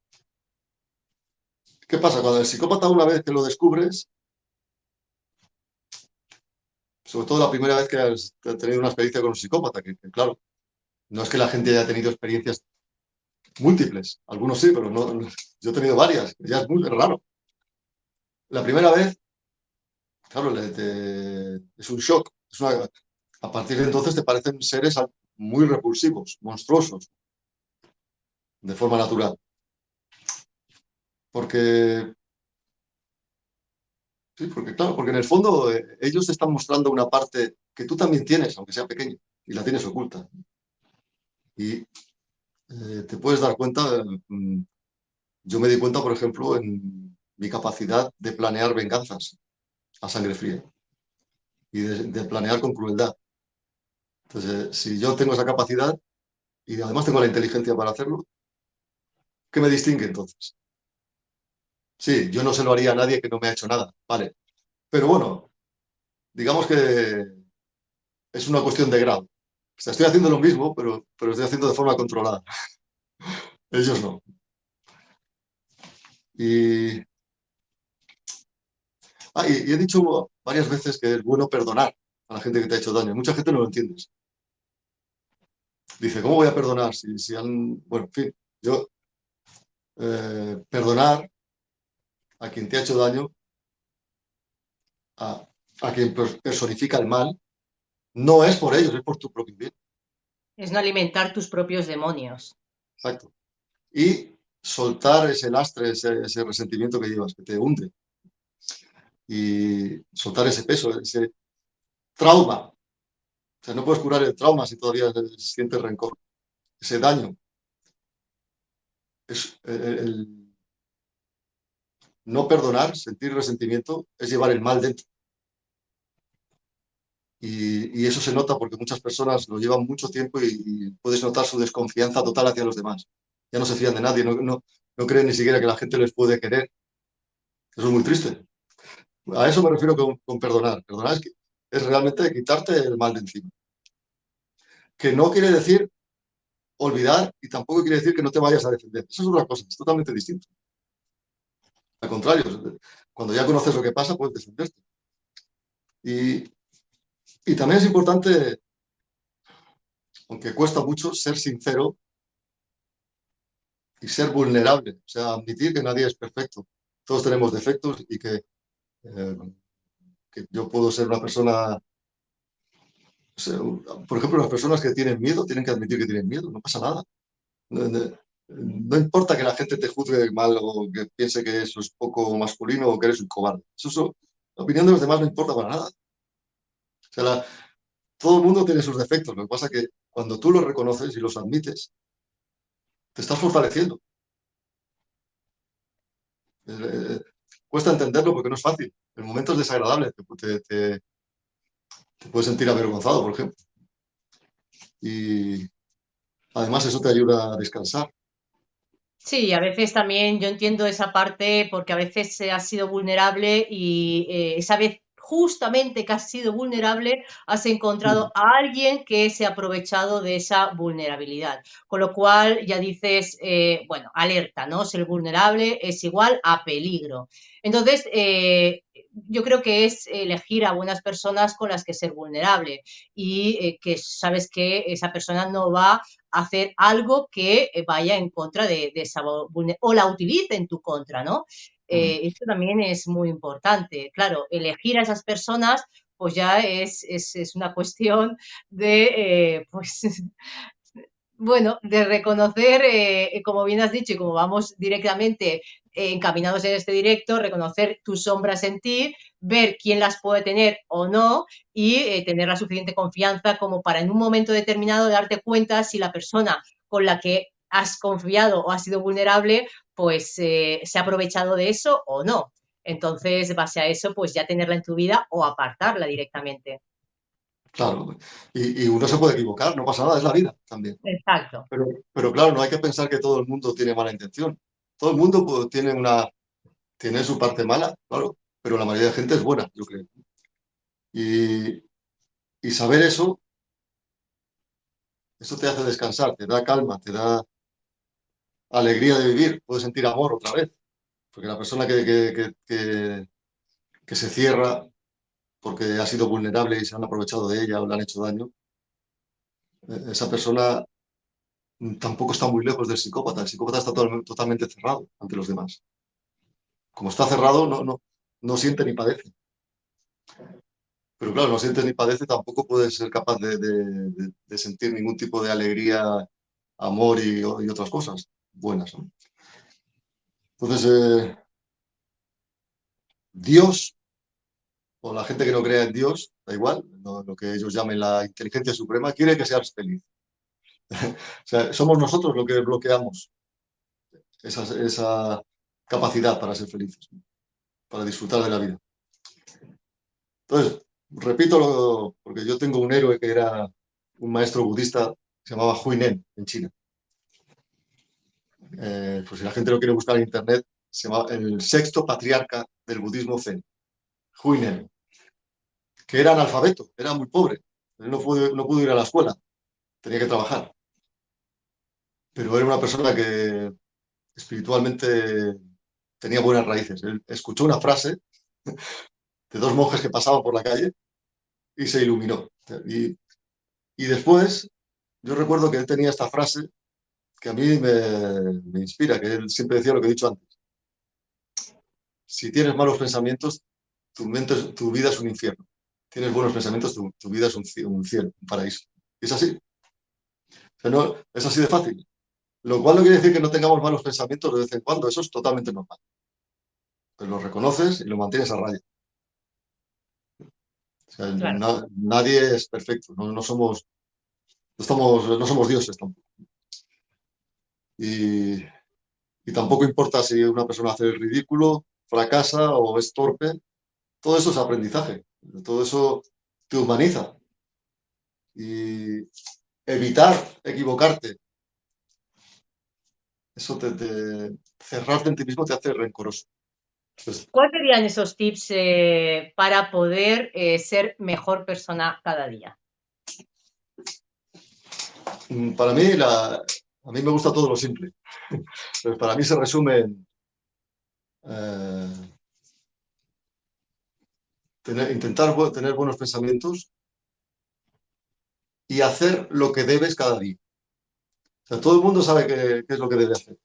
¿qué pasa? Cuando el psicópata, una vez que lo descubres, sobre todo la primera vez que has tenido una experiencia con un psicópata, que claro, no es que la gente haya tenido experiencias múltiples, algunos sí, pero yo he tenido varias, ya es muy raro. La primera vez, claro, es un shock. A partir de entonces te parecen seres muy repulsivos, monstruosos, de forma natural. Porque, sí, porque claro, porque en el fondo ellos te están mostrando una parte que tú también tienes, aunque sea pequeña, y la tienes oculta. Y te puedes dar cuenta, yo me di cuenta, por ejemplo, en mi capacidad de planear venganzas a sangre fría y de planear con crueldad. Entonces, si yo tengo esa capacidad y además tengo la inteligencia para hacerlo, ¿qué me distingue entonces? Sí, yo no se lo haría a nadie que no me ha hecho nada, vale. Pero bueno, digamos que es una cuestión de grado. O sea, estoy haciendo lo mismo, pero estoy haciendo de forma controlada. Ellos no. Y, y he dicho varias veces que es bueno perdonar a la gente que te ha hecho daño. Mucha gente no lo entiende. Dice, ¿cómo voy a perdonar si han... Bueno, en fin, yo perdonar a quien te ha hecho daño, a, a quien personifica el mal, no es por ellos, es por tu propio bien. Es no alimentar tus propios demonios. Exacto. Y soltar ese lastre, ese resentimiento que llevas, que te hunde. Y soltar ese peso, ese trauma. O sea, no puedes curar el trauma si todavía sientes rencor. Ese daño. El no perdonar, sentir resentimiento, es llevar el mal dentro. Y eso se nota porque muchas personas lo llevan mucho tiempo y puedes notar su desconfianza total hacia los demás. Ya no se fían de nadie, no creen ni siquiera que la gente les puede querer. Eso es muy triste. A eso me refiero con perdonar. Perdonar es realmente quitarte el mal de encima. Que no quiere decir olvidar y tampoco quiere decir que no te vayas a defender. Eso es otra cosa, es totalmente distinto. Al contrario, cuando ya conoces lo que pasa, puedes defenderte. Y, y también es importante, aunque cuesta mucho, ser sincero y ser vulnerable. O sea, admitir que nadie es perfecto. Todos tenemos defectos y eh, que yo puedo ser una persona... O sea, por ejemplo, las personas que tienen miedo tienen que admitir que tienen miedo, no pasa nada. No importa que la gente te juzgue mal o que piense que eso es poco masculino o que eres un cobarde. La opinión de los demás no importa para nada. O sea, todo el mundo tiene sus defectos. Lo que pasa es que cuando tú los reconoces y los admites, te estás fortaleciendo. Eh, Cuesta entenderlo porque no es fácil. El momento es desagradable. Te puedes sentir avergonzado, por ejemplo. Y además eso te ayuda a descansar. Sí, a veces también yo entiendo esa parte porque a veces has sido vulnerable y esa vez justamente que has sido vulnerable has encontrado a alguien que se ha aprovechado de esa vulnerabilidad. Con lo cual ya dices, bueno, alerta, ¿no? Ser vulnerable es igual a peligro. Entonces, yo creo que es elegir a buenas personas con las que ser vulnerable y que sabes que esa persona no va hacer algo que vaya en contra de esa o la utilice en tu contra, ¿no? Esto también es muy importante. Claro, elegir a esas personas pues ya es una cuestión de, pues, bueno, de reconocer, como bien has dicho y como vamos directamente encaminados en este directo, reconocer tus sombras en ti, ver quién las puede tener o no y tener la suficiente confianza como para en un momento determinado darte cuenta si la persona con la que has confiado o has sido vulnerable, pues se ha aprovechado de eso o no. Entonces, base a eso, pues ya tenerla en tu vida o apartarla directamente. Claro. Y uno se puede equivocar, no pasa nada, es la vida también. Exacto. Pero claro, no hay que pensar que todo el mundo tiene mala intención. Todo el mundo pues, tiene tiene su parte mala, claro, pero la mayoría de gente es buena, yo creo. Y, y saber eso te hace descansar, te da calma, te da alegría de vivir, puedes sentir amor otra vez, porque la persona que se cierra porque ha sido vulnerable y se han aprovechado de ella o le han hecho daño, esa persona tampoco está muy lejos del psicópata. El psicópata está totalmente cerrado ante los demás. Como está cerrado, no siente ni padece. Pero claro, no sientes ni padece, tampoco puedes ser capaz de sentir ningún tipo de alegría, amor y otras cosas buenas, ¿no? Entonces, Dios, o la gente que no crea en Dios, da igual, lo que ellos llamen la inteligencia suprema, quiere que seas feliz. O sea, somos nosotros los que bloqueamos esa capacidad para ser felices, ¿no? Para disfrutar de la vida. Entonces, repito, porque yo tengo un héroe que era un maestro budista que se llamaba Huinen en China. Pues si la gente lo quiere buscar en internet, se llama el sexto patriarca del budismo zen, Huinen, que era analfabeto, era muy pobre. Él no pudo ir a la escuela, tenía que trabajar. Pero era una persona que espiritualmente tenía buenas raíces. Él escuchó una frase de dos monjes que pasaban por la calle y se iluminó. Y, y después, yo recuerdo que él tenía esta frase que a mí me inspira, que él siempre decía lo que he dicho antes. Si tienes malos pensamientos, tu vida es un infierno. Tienes buenos pensamientos, tu vida es un cielo, un paraíso. Y es así. O sea, es así de fácil. Lo cual no quiere decir que no tengamos malos pensamientos de vez en cuando. Eso es totalmente normal. Pero lo reconoces y lo mantienes a raya. O sea, Claro, nadie es perfecto. No somos dioses tampoco. Y, y tampoco importa si una persona hace el ridículo, fracasa o es torpe. Todo eso es aprendizaje. Todo eso te humaniza. Y evitar equivocarte, eso cerrarte en ti mismo te hace rencoroso. Entonces, ¿cuáles serían esos tips para poder ser mejor persona cada día? para mí, a mí me gusta todo lo simple. Pues para mí se resume en eh, intentar tener buenos pensamientos y hacer lo que debes cada día. O sea, todo el mundo sabe qué es lo que debe hacer.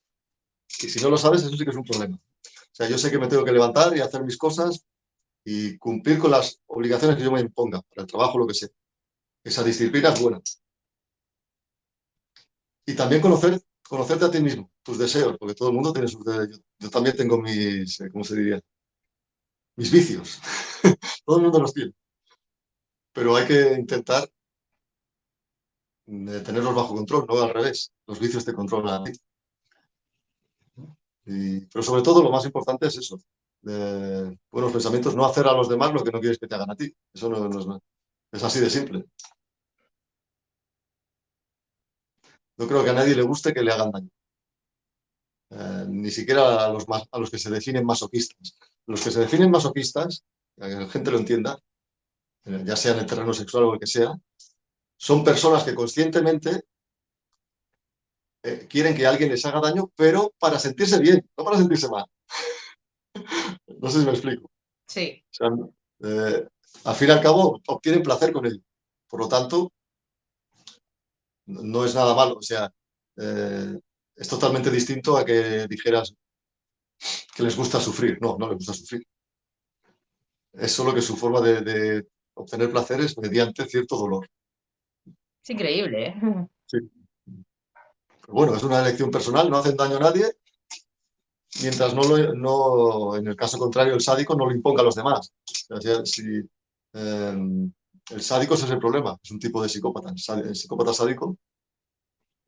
Y si no lo sabes, eso sí que es un problema. O sea, yo sé que me tengo que levantar y hacer mis cosas y cumplir con las obligaciones que yo me imponga, para el trabajo, lo que sea. Esa disciplina es buena. Y también conocerte a ti mismo, tus deseos, porque todo el mundo tiene sus deseos. Yo también tengo mis, ¿cómo se diría? Mis vicios. Todo el mundo los tiene. Pero hay que intentar tenerlos bajo control, no al revés. Los vicios te controlan a ti. Pero sobre todo lo más importante es eso. Buenos pensamientos, no hacer a los demás lo que no quieres que te hagan a ti. Eso no es nada. Es así de simple. No creo que a nadie le guste que le hagan daño. Ni siquiera a los que se definen masoquistas. Los que se definen masoquistas, que la gente lo entienda, ya sea en el terreno sexual o el que sea, son personas que conscientemente quieren que alguien les haga daño, pero para sentirse bien, no para sentirse mal. No sé si me explico. Sí, O sea, al fin y al cabo, obtienen placer con ello. Por lo tanto, no es nada malo. O sea, eh, es totalmente distinto a que dijeras que les gusta sufrir. No, no les gusta sufrir. Es solo que su forma de obtener placer es mediante cierto dolor. es increíble, ¿eh? Sí. Pero bueno, es una elección personal, no hacen daño a nadie, mientras en el caso contrario, el sádico no lo imponga a los demás. O sea, el sádico ese es el problema, es un tipo de psicópata. El psicópata sádico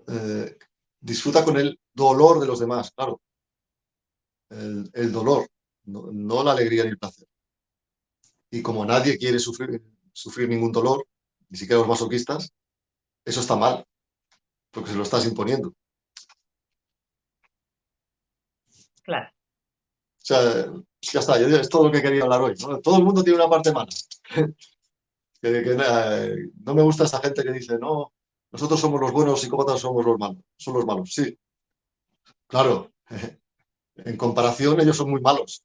eh, disfruta con el dolor de los demás, claro, el dolor, no la alegría ni el placer. Y como nadie quiere sufrir ningún dolor, ni siquiera los masoquistas, eso está mal, porque se lo estás imponiendo. Claro. sea, ya está, es todo lo que quería hablar hoy, ¿no? Todo el mundo tiene una parte mala. No me gusta esa gente que dice, no, nosotros somos los buenos, los psicópatas somos los malos, son los malos. Sí, claro, en comparación ellos son muy malos.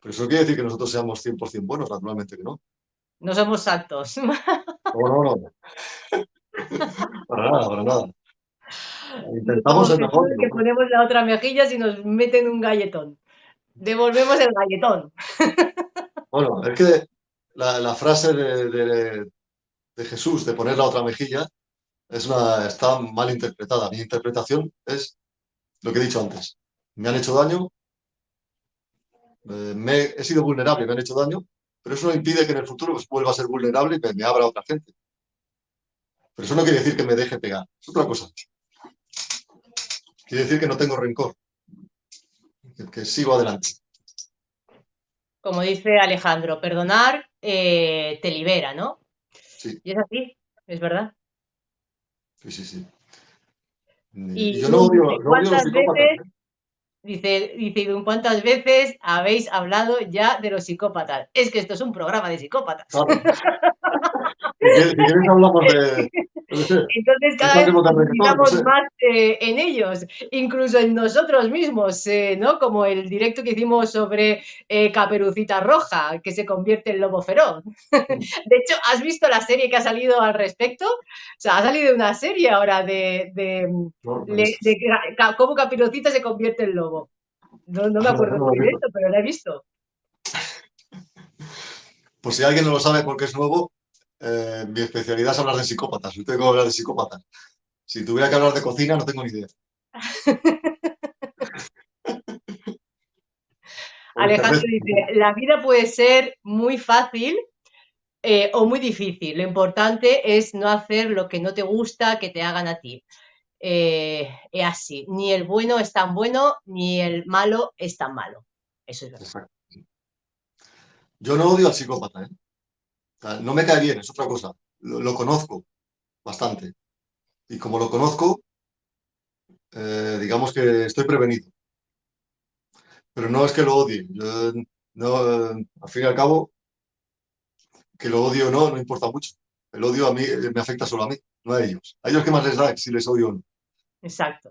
Pero eso no quiere decir que nosotros seamos 100% buenos, naturalmente que no. No somos santos. No, no, no, para nada, para nada. No Intentamos somos ser Jesús mejor, pero que bueno. ponemos la otra mejilla si nos meten un galletón. Devolvemos el galletón. Bueno, es que la frase de Jesús de poner la otra mejilla está mal interpretada. Mi interpretación es lo que he dicho antes. Me han hecho daño, he sido vulnerable, me han hecho daño, pero eso no impide que en el futuro pues, vuelva a ser vulnerable y me abra a otra gente. Pero eso no quiere decir que me deje pegar. Es otra cosa. Quiere decir que no tengo rencor, que sigo adelante. Como dice Alejandro, perdonar te libera, ¿no? Sí, Y es así, es verdad. sí, sí, sí. Y Y yo Idun dice, no odio a los psicópatas, ¿eh? dice Idun, ¿cuántas veces habéis hablado ya de los psicópatas? Es que esto es un programa de psicópatas. Claro. Si quieres hablamos de, yo qué sé, Entonces ¿qué cada vez saquemos de reggaetón? No profundizamos sé. más en ellos, incluso en nosotros mismos, ¿no? Como el directo que hicimos sobre Caperucita Roja, que se convierte en lobo feroz. De hecho, ¿has visto la serie que ha salido al respecto? O sea, ha salido una serie ahora No, pues, de cómo Caperucita se convierte en lobo. No me acuerdo no lo muy he bien de visto. esto, pero la he visto. Por si alguien no lo sabe porque es nuevo, mi especialidad es hablar de psicópatas. Yo tengo que hablar de psicópatas. Si tuviera que hablar de cocina, no tengo ni idea. O de Alejandro cerveza. dice, la vida puede ser muy fácil o muy difícil. Lo importante es no hacer lo que no te gusta que te hagan a ti. Es así. Ni el bueno es tan bueno, ni el malo es tan malo. Eso es verdad. Exacto. Yo no odio al psicópata, ¿eh? O sea, no me cae bien, es otra cosa. Lo conozco bastante. Y como lo conozco, digamos que estoy prevenido. Pero no es que lo odie. Yo, no, al fin y al cabo, que lo odio o no, no importa mucho. El odio a mí me afecta solo a mí, no a ellos. A ellos qué más les da si les odio o no. Exacto.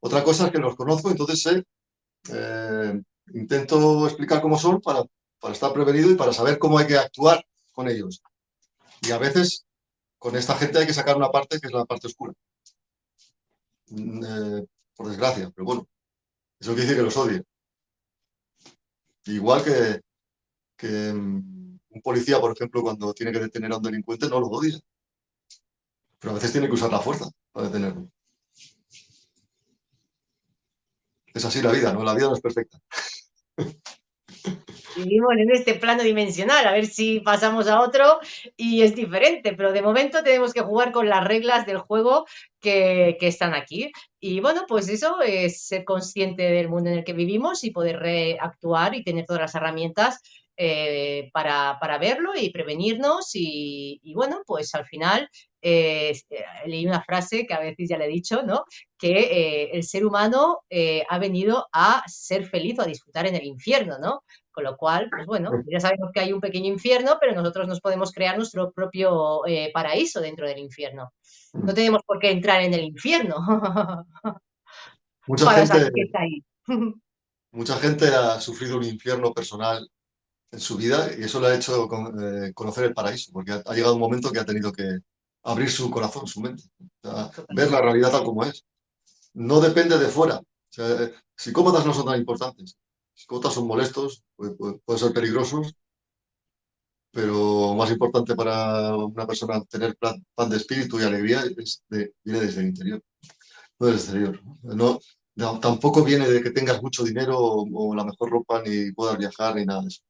Otra cosa es que los conozco, entonces intento explicar cómo son para estar prevenido y para saber cómo hay que actuar con ellos. Y a veces con esta gente hay que sacar una parte que es la parte oscura. Por desgracia, pero bueno, eso quiere decir que los odie. Igual que un policía, por ejemplo, cuando tiene que detener a un delincuente, no lo odia, pero a veces tiene que usar la fuerza para detenerlo. Es así la vida, ¿no? La vida no es perfecta. Vivimos en este plano dimensional, a ver si pasamos a otro y es diferente, pero de momento tenemos que jugar con las reglas del juego que están aquí. Y bueno, pues eso es ser consciente del mundo en el que vivimos y poder actuar y tener todas las herramientas para verlo y prevenirnos. Y bueno, pues al final leí una frase que a veces ya le he dicho, ¿no? Que el ser humano ha venido a ser feliz o a disfrutar en el infierno, ¿no? Con lo cual, pues bueno, ya sabemos que hay un pequeño infierno, pero nosotros nos podemos crear nuestro propio paraíso dentro del infierno. No tenemos por qué entrar en el infierno Mucha para gente, saber que está ahí. mucha gente ha sufrido un infierno personal en su vida y eso le ha hecho conocer el paraíso, porque ha llegado un momento que ha tenido que abrir su corazón, su mente, o sea, ver la Totalmente. realidad tal como es. No depende de fuera. O sea, psicópatas no son tan importantes. Psicópatas son molestos, pueden ser peligrosos, pero más importante para una persona tener pan de espíritu y alegría viene desde el interior, no del exterior. No, tampoco viene de que tengas mucho dinero o la mejor ropa, ni puedas viajar, ni nada de eso.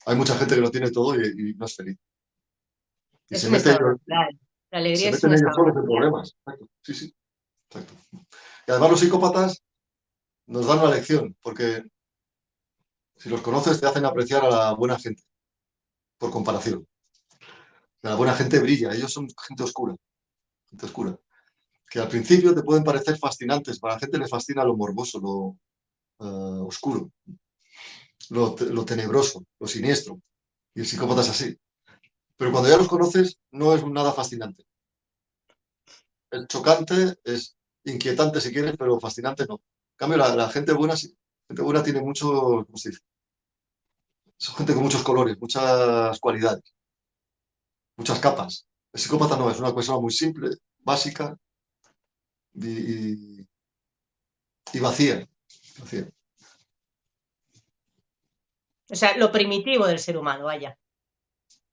Hay mucha gente que lo tiene todo y no es feliz. Y Es un estado natural. La se alegría es meten un ellos estado solos en natural. problemas. Exacto. Sí, sí, exacto. Y además los psicópatas nos dan una lección, porque si los conoces te hacen apreciar a la buena gente, por comparación. La buena gente brilla, ellos son gente oscura, que al principio te pueden parecer fascinantes, para la gente le fascina lo morboso, oscuro, lo tenebroso, lo siniestro. Y el psicópata es así. Pero cuando ya los conoces, no es nada fascinante. Es chocante, es inquietante si quieres, pero fascinante no. En cambio, la gente buena, sí. La gente buena tiene mucho, ¿cómo se dice? Son gente con muchos colores, muchas cualidades, muchas capas. El psicópata no, es una persona muy simple, básica y, y vacía, vacía. O sea, lo primitivo del ser humano, vaya.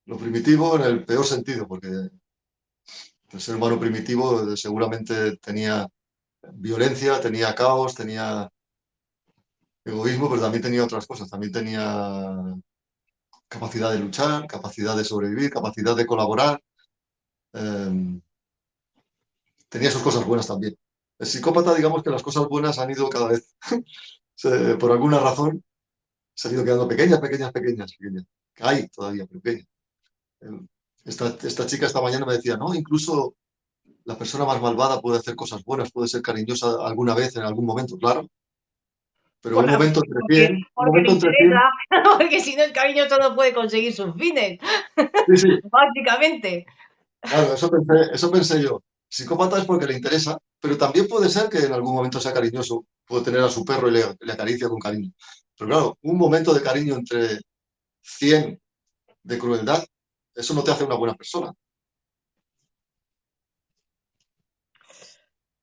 Lo primitivo en el peor sentido, porque el ser humano primitivo seguramente tenía violencia, tenía caos, tenía egoísmo, pero también tenía otras cosas. También tenía capacidad de luchar, capacidad de sobrevivir, capacidad de colaborar. eh, Tenía sus cosas buenas también. El psicópata, digamos que las cosas buenas han ido cada vez, por alguna razón, se han ido quedando pequeñas, pequeñas, pequeñas, pequeñas. Hay todavía, pero pequeñas. Eh, esta chica esta mañana me decía, no, incluso la persona más malvada puede hacer cosas buenas, puede ser cariñosa alguna vez, en algún momento, claro, pero un momento entre Porque, 100, un porque le momento entre 100, interesa, porque si no el cariño solo puede conseguir sus fines, sí, sí, básicamente. claro, eso pensé yo. Psicópata es porque le interesa, pero también puede ser que en algún momento sea cariñoso, puede tener a su perro y le acaricia con cariño. Pero claro, un momento de cariño entre 100 de crueldad, eso no te hace una buena persona.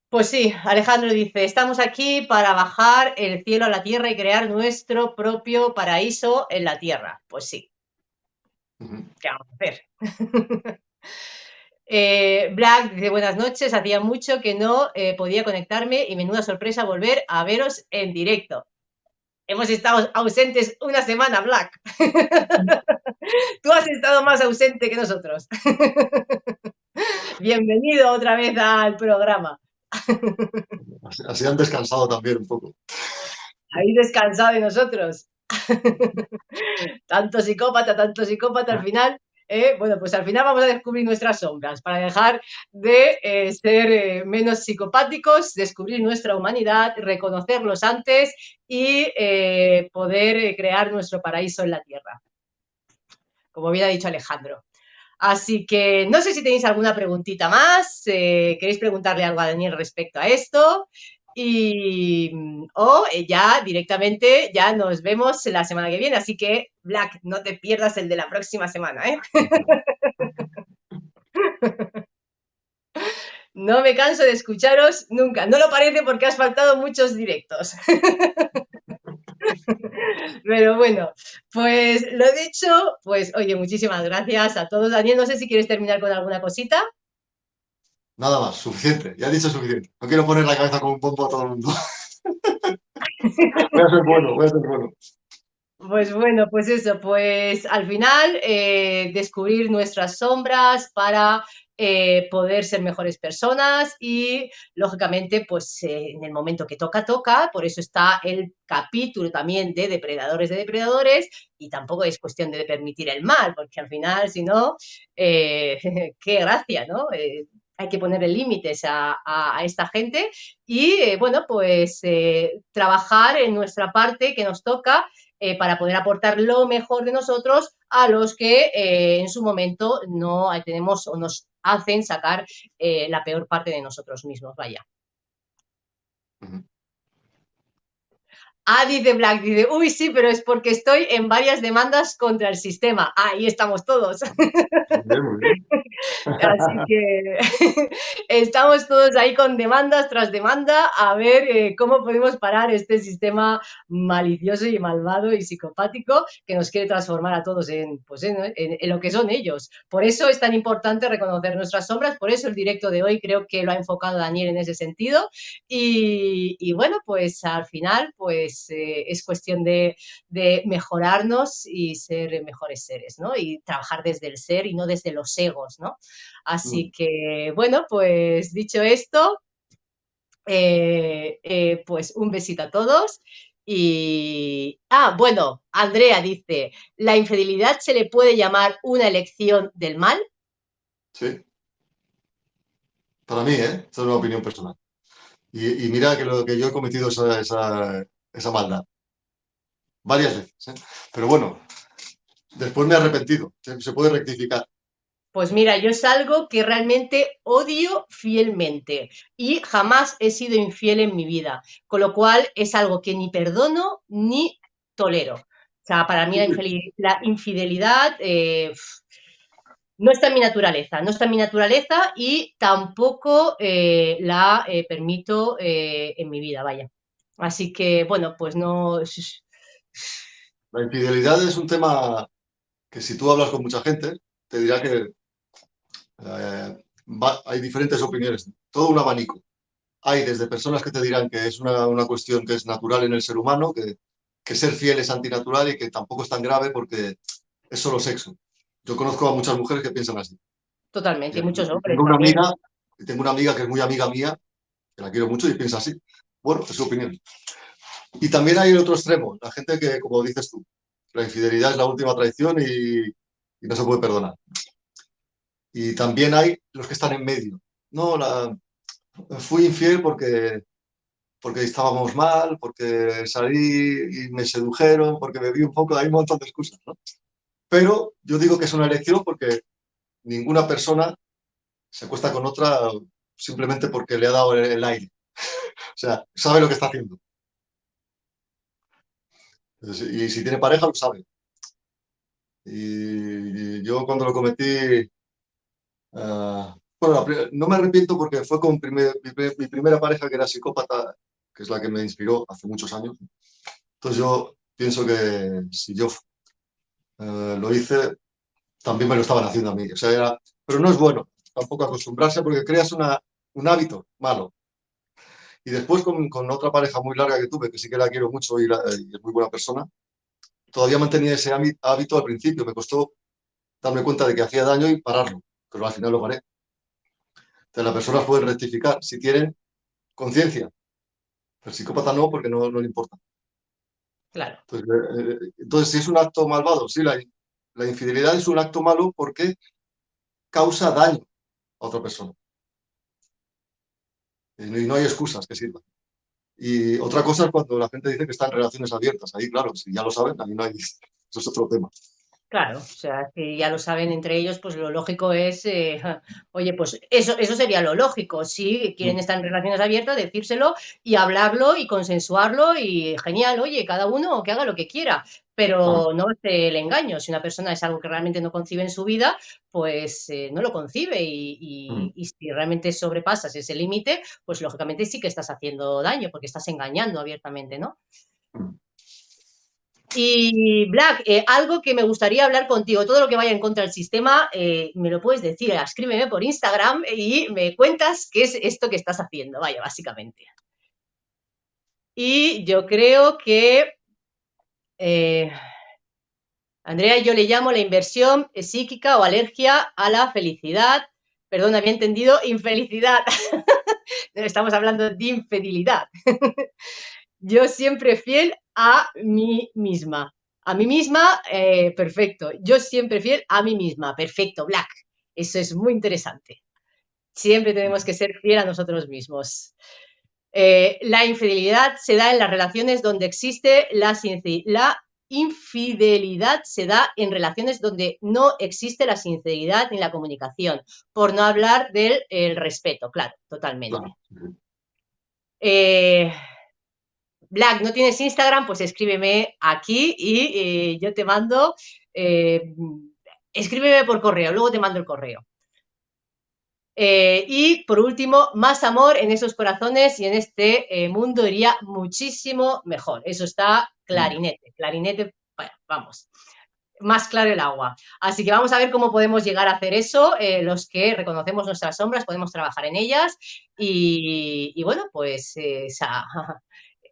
Pues sí, Alejandro dice, estamos aquí para bajar el cielo a la tierra y crear nuestro propio paraíso en la tierra. Pues sí, Ujú. ¿qué vamos a hacer? Black dice, buenas noches, hacía mucho que no podía conectarme y menuda sorpresa volver a veros en directo. Hemos estado ausentes una semana, Black. Tú has estado más ausente que nosotros. Bienvenido otra vez al programa. Así han descansado también un poco. Habéis descansado de nosotros. Tanto psicópata al final. Bueno, pues al final vamos a descubrir nuestras sombras para dejar de ser menos psicopáticos, descubrir nuestra humanidad, reconocerlos antes y poder crear nuestro paraíso en la tierra, como bien ha dicho Alejandro. Así que no sé si tenéis alguna preguntita más, queréis preguntarle algo a Daniel respecto a esto y o ya directamente ya nos vemos la semana que viene. Así que, Black, no te pierdas el de la próxima semana, ¿eh? No me canso de escucharos nunca. No lo parece porque has faltado muchos directos. Pero bueno, pues lo dicho, pues oye, muchísimas gracias a todos. Daniel, no sé si quieres terminar con alguna cosita. Nada más, suficiente, ya he dicho suficiente. No quiero poner la cabeza como un pompo a todo el mundo. Voy a ser bueno, voy a ser bueno. Pues bueno, pues eso, pues al final descubrir nuestras sombras para poder ser mejores personas y lógicamente pues en el momento que toca, toca, por eso está el capítulo también de depredadores y tampoco es cuestión de permitir el mal, porque al final si no, qué gracia, ¿no? Hay que ponerle límites a esta gente y bueno, pues trabajar en nuestra parte que nos toca para poder aportar lo mejor de nosotros a los que en su momento no tenemos o nos hacen sacar la peor parte de nosotros mismos, vaya. Ujú. Ah, dice Black, dice, uy, sí, pero es porque estoy en varias demandas contra el sistema. Ahí estamos todos. Muy bien, muy bien. Así que estamos todos ahí con demandas tras demanda a ver cómo podemos parar este sistema malicioso y malvado y psicopático que nos quiere transformar a todos en, pues en lo que son ellos. Por eso es tan importante reconocer nuestras sombras, por eso el directo de hoy creo que lo ha enfocado Daniel en ese sentido y bueno, pues al final pues es cuestión de mejorarnos y ser mejores seres, ¿no? Y trabajar desde el ser y no desde los egos, ¿no? Así que, bueno, pues dicho esto, pues un besito a todos. Y, bueno, Andrea dice, ¿la infidelidad se le puede llamar una elección del mal? Sí, para mí, ¿eh? Esta es una opinión personal. Y mira que lo que yo he cometido esa maldad. Varias veces, ¿eh? Pero bueno, después me he arrepentido. Se puede rectificar. Pues mira, yo es algo que realmente odio fielmente y jamás he sido infiel en mi vida, con lo cual es algo que ni perdono ni tolero. O sea, para mí la infidelidad no está en mi naturaleza, no está en mi naturaleza y tampoco la permito en mi vida, vaya. Así que, bueno, pues no. La infidelidad es un tema que si tú hablas con mucha gente, te dirá que hay diferentes opiniones, todo un abanico. Hay desde personas que te dirán que es una cuestión que es natural en el ser humano, que ser fiel es antinatural y que tampoco es tan grave porque es solo sexo. Yo conozco a muchas mujeres que piensan así. Totalmente, y muchos Y hombres también. tengo una amiga que es muy amiga mía, que la quiero mucho y piensa así. Bueno, es su opinión. Y también hay el otro extremo, la gente que, como dices tú, la infidelidad es la última traición y no se puede perdonar. Y también hay los que están en medio. No, fui infiel porque estábamos mal, porque salí y me sedujeron, porque bebí un poco, hay un montón de excusas, ¿no? Pero yo digo que es una elección porque ninguna persona se acuesta con otra simplemente porque le ha dado el aire. O sea, sabe lo que está haciendo. Y si tiene pareja, lo sabe. Y yo cuando lo cometí, bueno, no me arrepiento porque fue con mi primera pareja que era psicópata, que es la que me inspiró hace muchos años. Entonces yo pienso que si yo lo hice, también me lo estaban haciendo a mí. O sea, pero no es bueno tampoco acostumbrarse porque creas un hábito malo. Y después con otra pareja muy larga que tuve, que sí que la quiero mucho y es muy buena persona, todavía mantenía ese hábito al principio. Me costó darme cuenta de que hacía daño y pararlo, pero al final lo paré. Entonces, las personas pueden rectificar si tienen conciencia. El psicópata no, porque no le importa. Claro. Entonces, si es un acto malvado, sí, la infidelidad es un acto malo porque causa daño a otra persona. Y no hay excusas que sirvan. Y otra cosa es cuando la gente dice que está en relaciones abiertas. Ahí, claro, si ya lo saben, ahí no hay. Eso es otro tema. Claro, o sea, si ya lo saben entre ellos, pues lo lógico es, oye, pues eso sería lo lógico. Si quieren Mm. estar en relaciones abiertas, decírselo y hablarlo y consensuarlo y genial, oye, cada uno que haga lo que quiera, Claro. pero no es el engaño. Si una persona es algo que realmente no concibe en su vida, pues no lo concibe Mm. y si realmente sobrepasas ese límite, pues lógicamente sí que estás haciendo daño porque estás engañando abiertamente, ¿no? Mm. Y Black, algo que me gustaría hablar contigo, todo lo que vaya en contra del sistema, me lo puedes decir, escríbeme por Instagram y me cuentas qué es esto que estás haciendo, vaya, básicamente. Y yo creo que, eh, Andrea, yo le llamo la inversión psíquica o alergia a la felicidad. Perdón, había entendido infelicidad. Estamos hablando de infidelidad. Yo siempre fiel a mí misma. A mí misma, perfecto. Yo siempre fiel a mí misma, perfecto, Black. Eso es muy interesante. Siempre tenemos que ser fiel a nosotros mismos. La infidelidad se da en las relaciones donde existe la infidelidad se da en relaciones donde no existe la sinceridad ni la comunicación, por no hablar del el respeto, claro, totalmente. Claro. Eh, Black, ¿no tienes Instagram? Pues escríbeme aquí y yo te mando, escríbeme por correo, luego te mando el correo. Y por último, más amor en esos corazones y en este mundo iría muchísimo mejor. Eso está Mm. clarinete, clarinete, bueno, vamos, más claro el agua. Así que vamos a ver cómo podemos llegar a hacer eso. Los que reconocemos nuestras sombras podemos trabajar en ellas y bueno, pues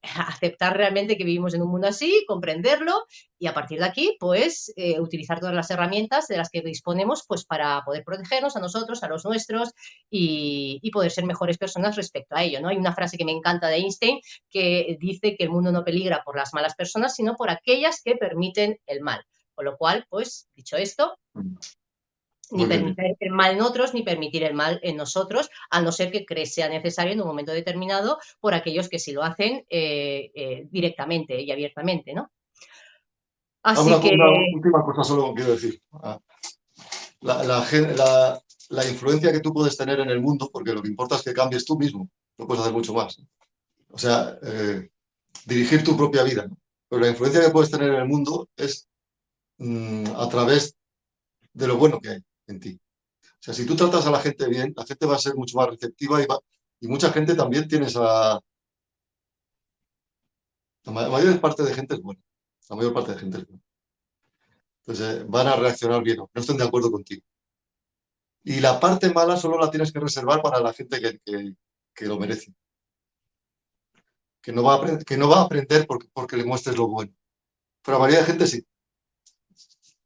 aceptar realmente que vivimos en un mundo así, comprenderlo y a partir de aquí, pues utilizar todas las herramientas de las que disponemos pues para poder protegernos a nosotros, a los nuestros y poder ser mejores personas respecto a ello, ¿no? Hay una frase que me encanta de Einstein que dice que el mundo no peligra por las malas personas, sino por aquellas que permiten el mal. Con lo cual, pues, dicho esto, Mm. ni Muy bien dicho. permitir el mal en otros, ni permitir el mal en nosotros, a no ser que sea necesario en un momento determinado por aquellos que sí lo hacen directamente y abiertamente, ¿no? Así que, Una última cosa solo quiero decir. La influencia que tú puedes tener en el mundo, porque lo que importa es que cambies tú mismo, no puedes hacer mucho más. O sea, dirigir tu propia vida, ¿no? Pero la influencia que puedes tener en el mundo es a través de lo bueno que hay en ti. O sea, si tú tratas a la gente bien, la gente va a ser mucho más receptiva y mucha gente también tiene esa... La mayor parte de gente es buena. La mayor parte de gente es buena. Entonces, van a reaccionar bien, no estén de acuerdo contigo. Y la parte mala solo la tienes que reservar para la gente que lo merece, que no va a aprender porque le muestres lo bueno. Pero la mayoría de gente sí.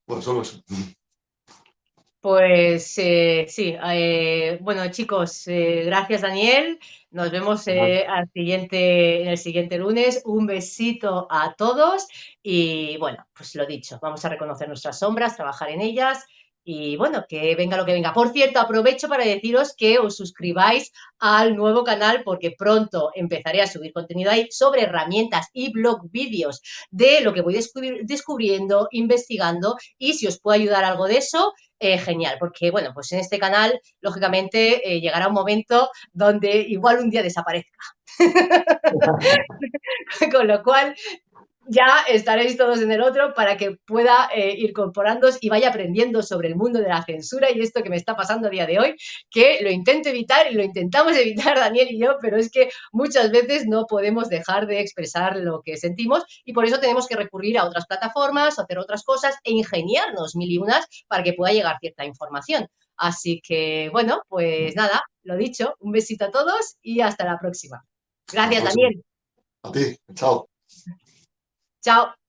Bueno, solo eso. pues sí, bueno chicos, gracias Daniel, nos vemos en el siguiente lunes, un besito a todos y bueno, pues lo dicho, vamos a reconocer nuestras sombras, trabajar en ellas y bueno, que venga lo que venga. Por cierto, aprovecho para deciros que os suscribáis al nuevo canal porque pronto empezaré a subir contenido ahí sobre herramientas y blog vídeos de lo que voy descubriendo, investigando y si os puedo ayudar algo de eso, genial, porque bueno, pues en este canal, lógicamente, llegará un momento donde igual un día desaparezca. Con lo cual, ya estaréis todos en el otro para que pueda ir incorporándoos y vaya aprendiendo sobre el mundo de la censura y esto que me está pasando a día de hoy, que lo intento evitar y lo intentamos evitar Daniel y yo, pero es que muchas veces no podemos dejar de expresar lo que sentimos y por eso tenemos que recurrir a otras plataformas, hacer otras cosas e ingeniarnos mil y unas para que pueda llegar cierta información. Así que, bueno, pues nada, lo dicho, un besito a todos y hasta la próxima. Hasta la Gracias, próxima. Daniel. A ti. Chao. Chao.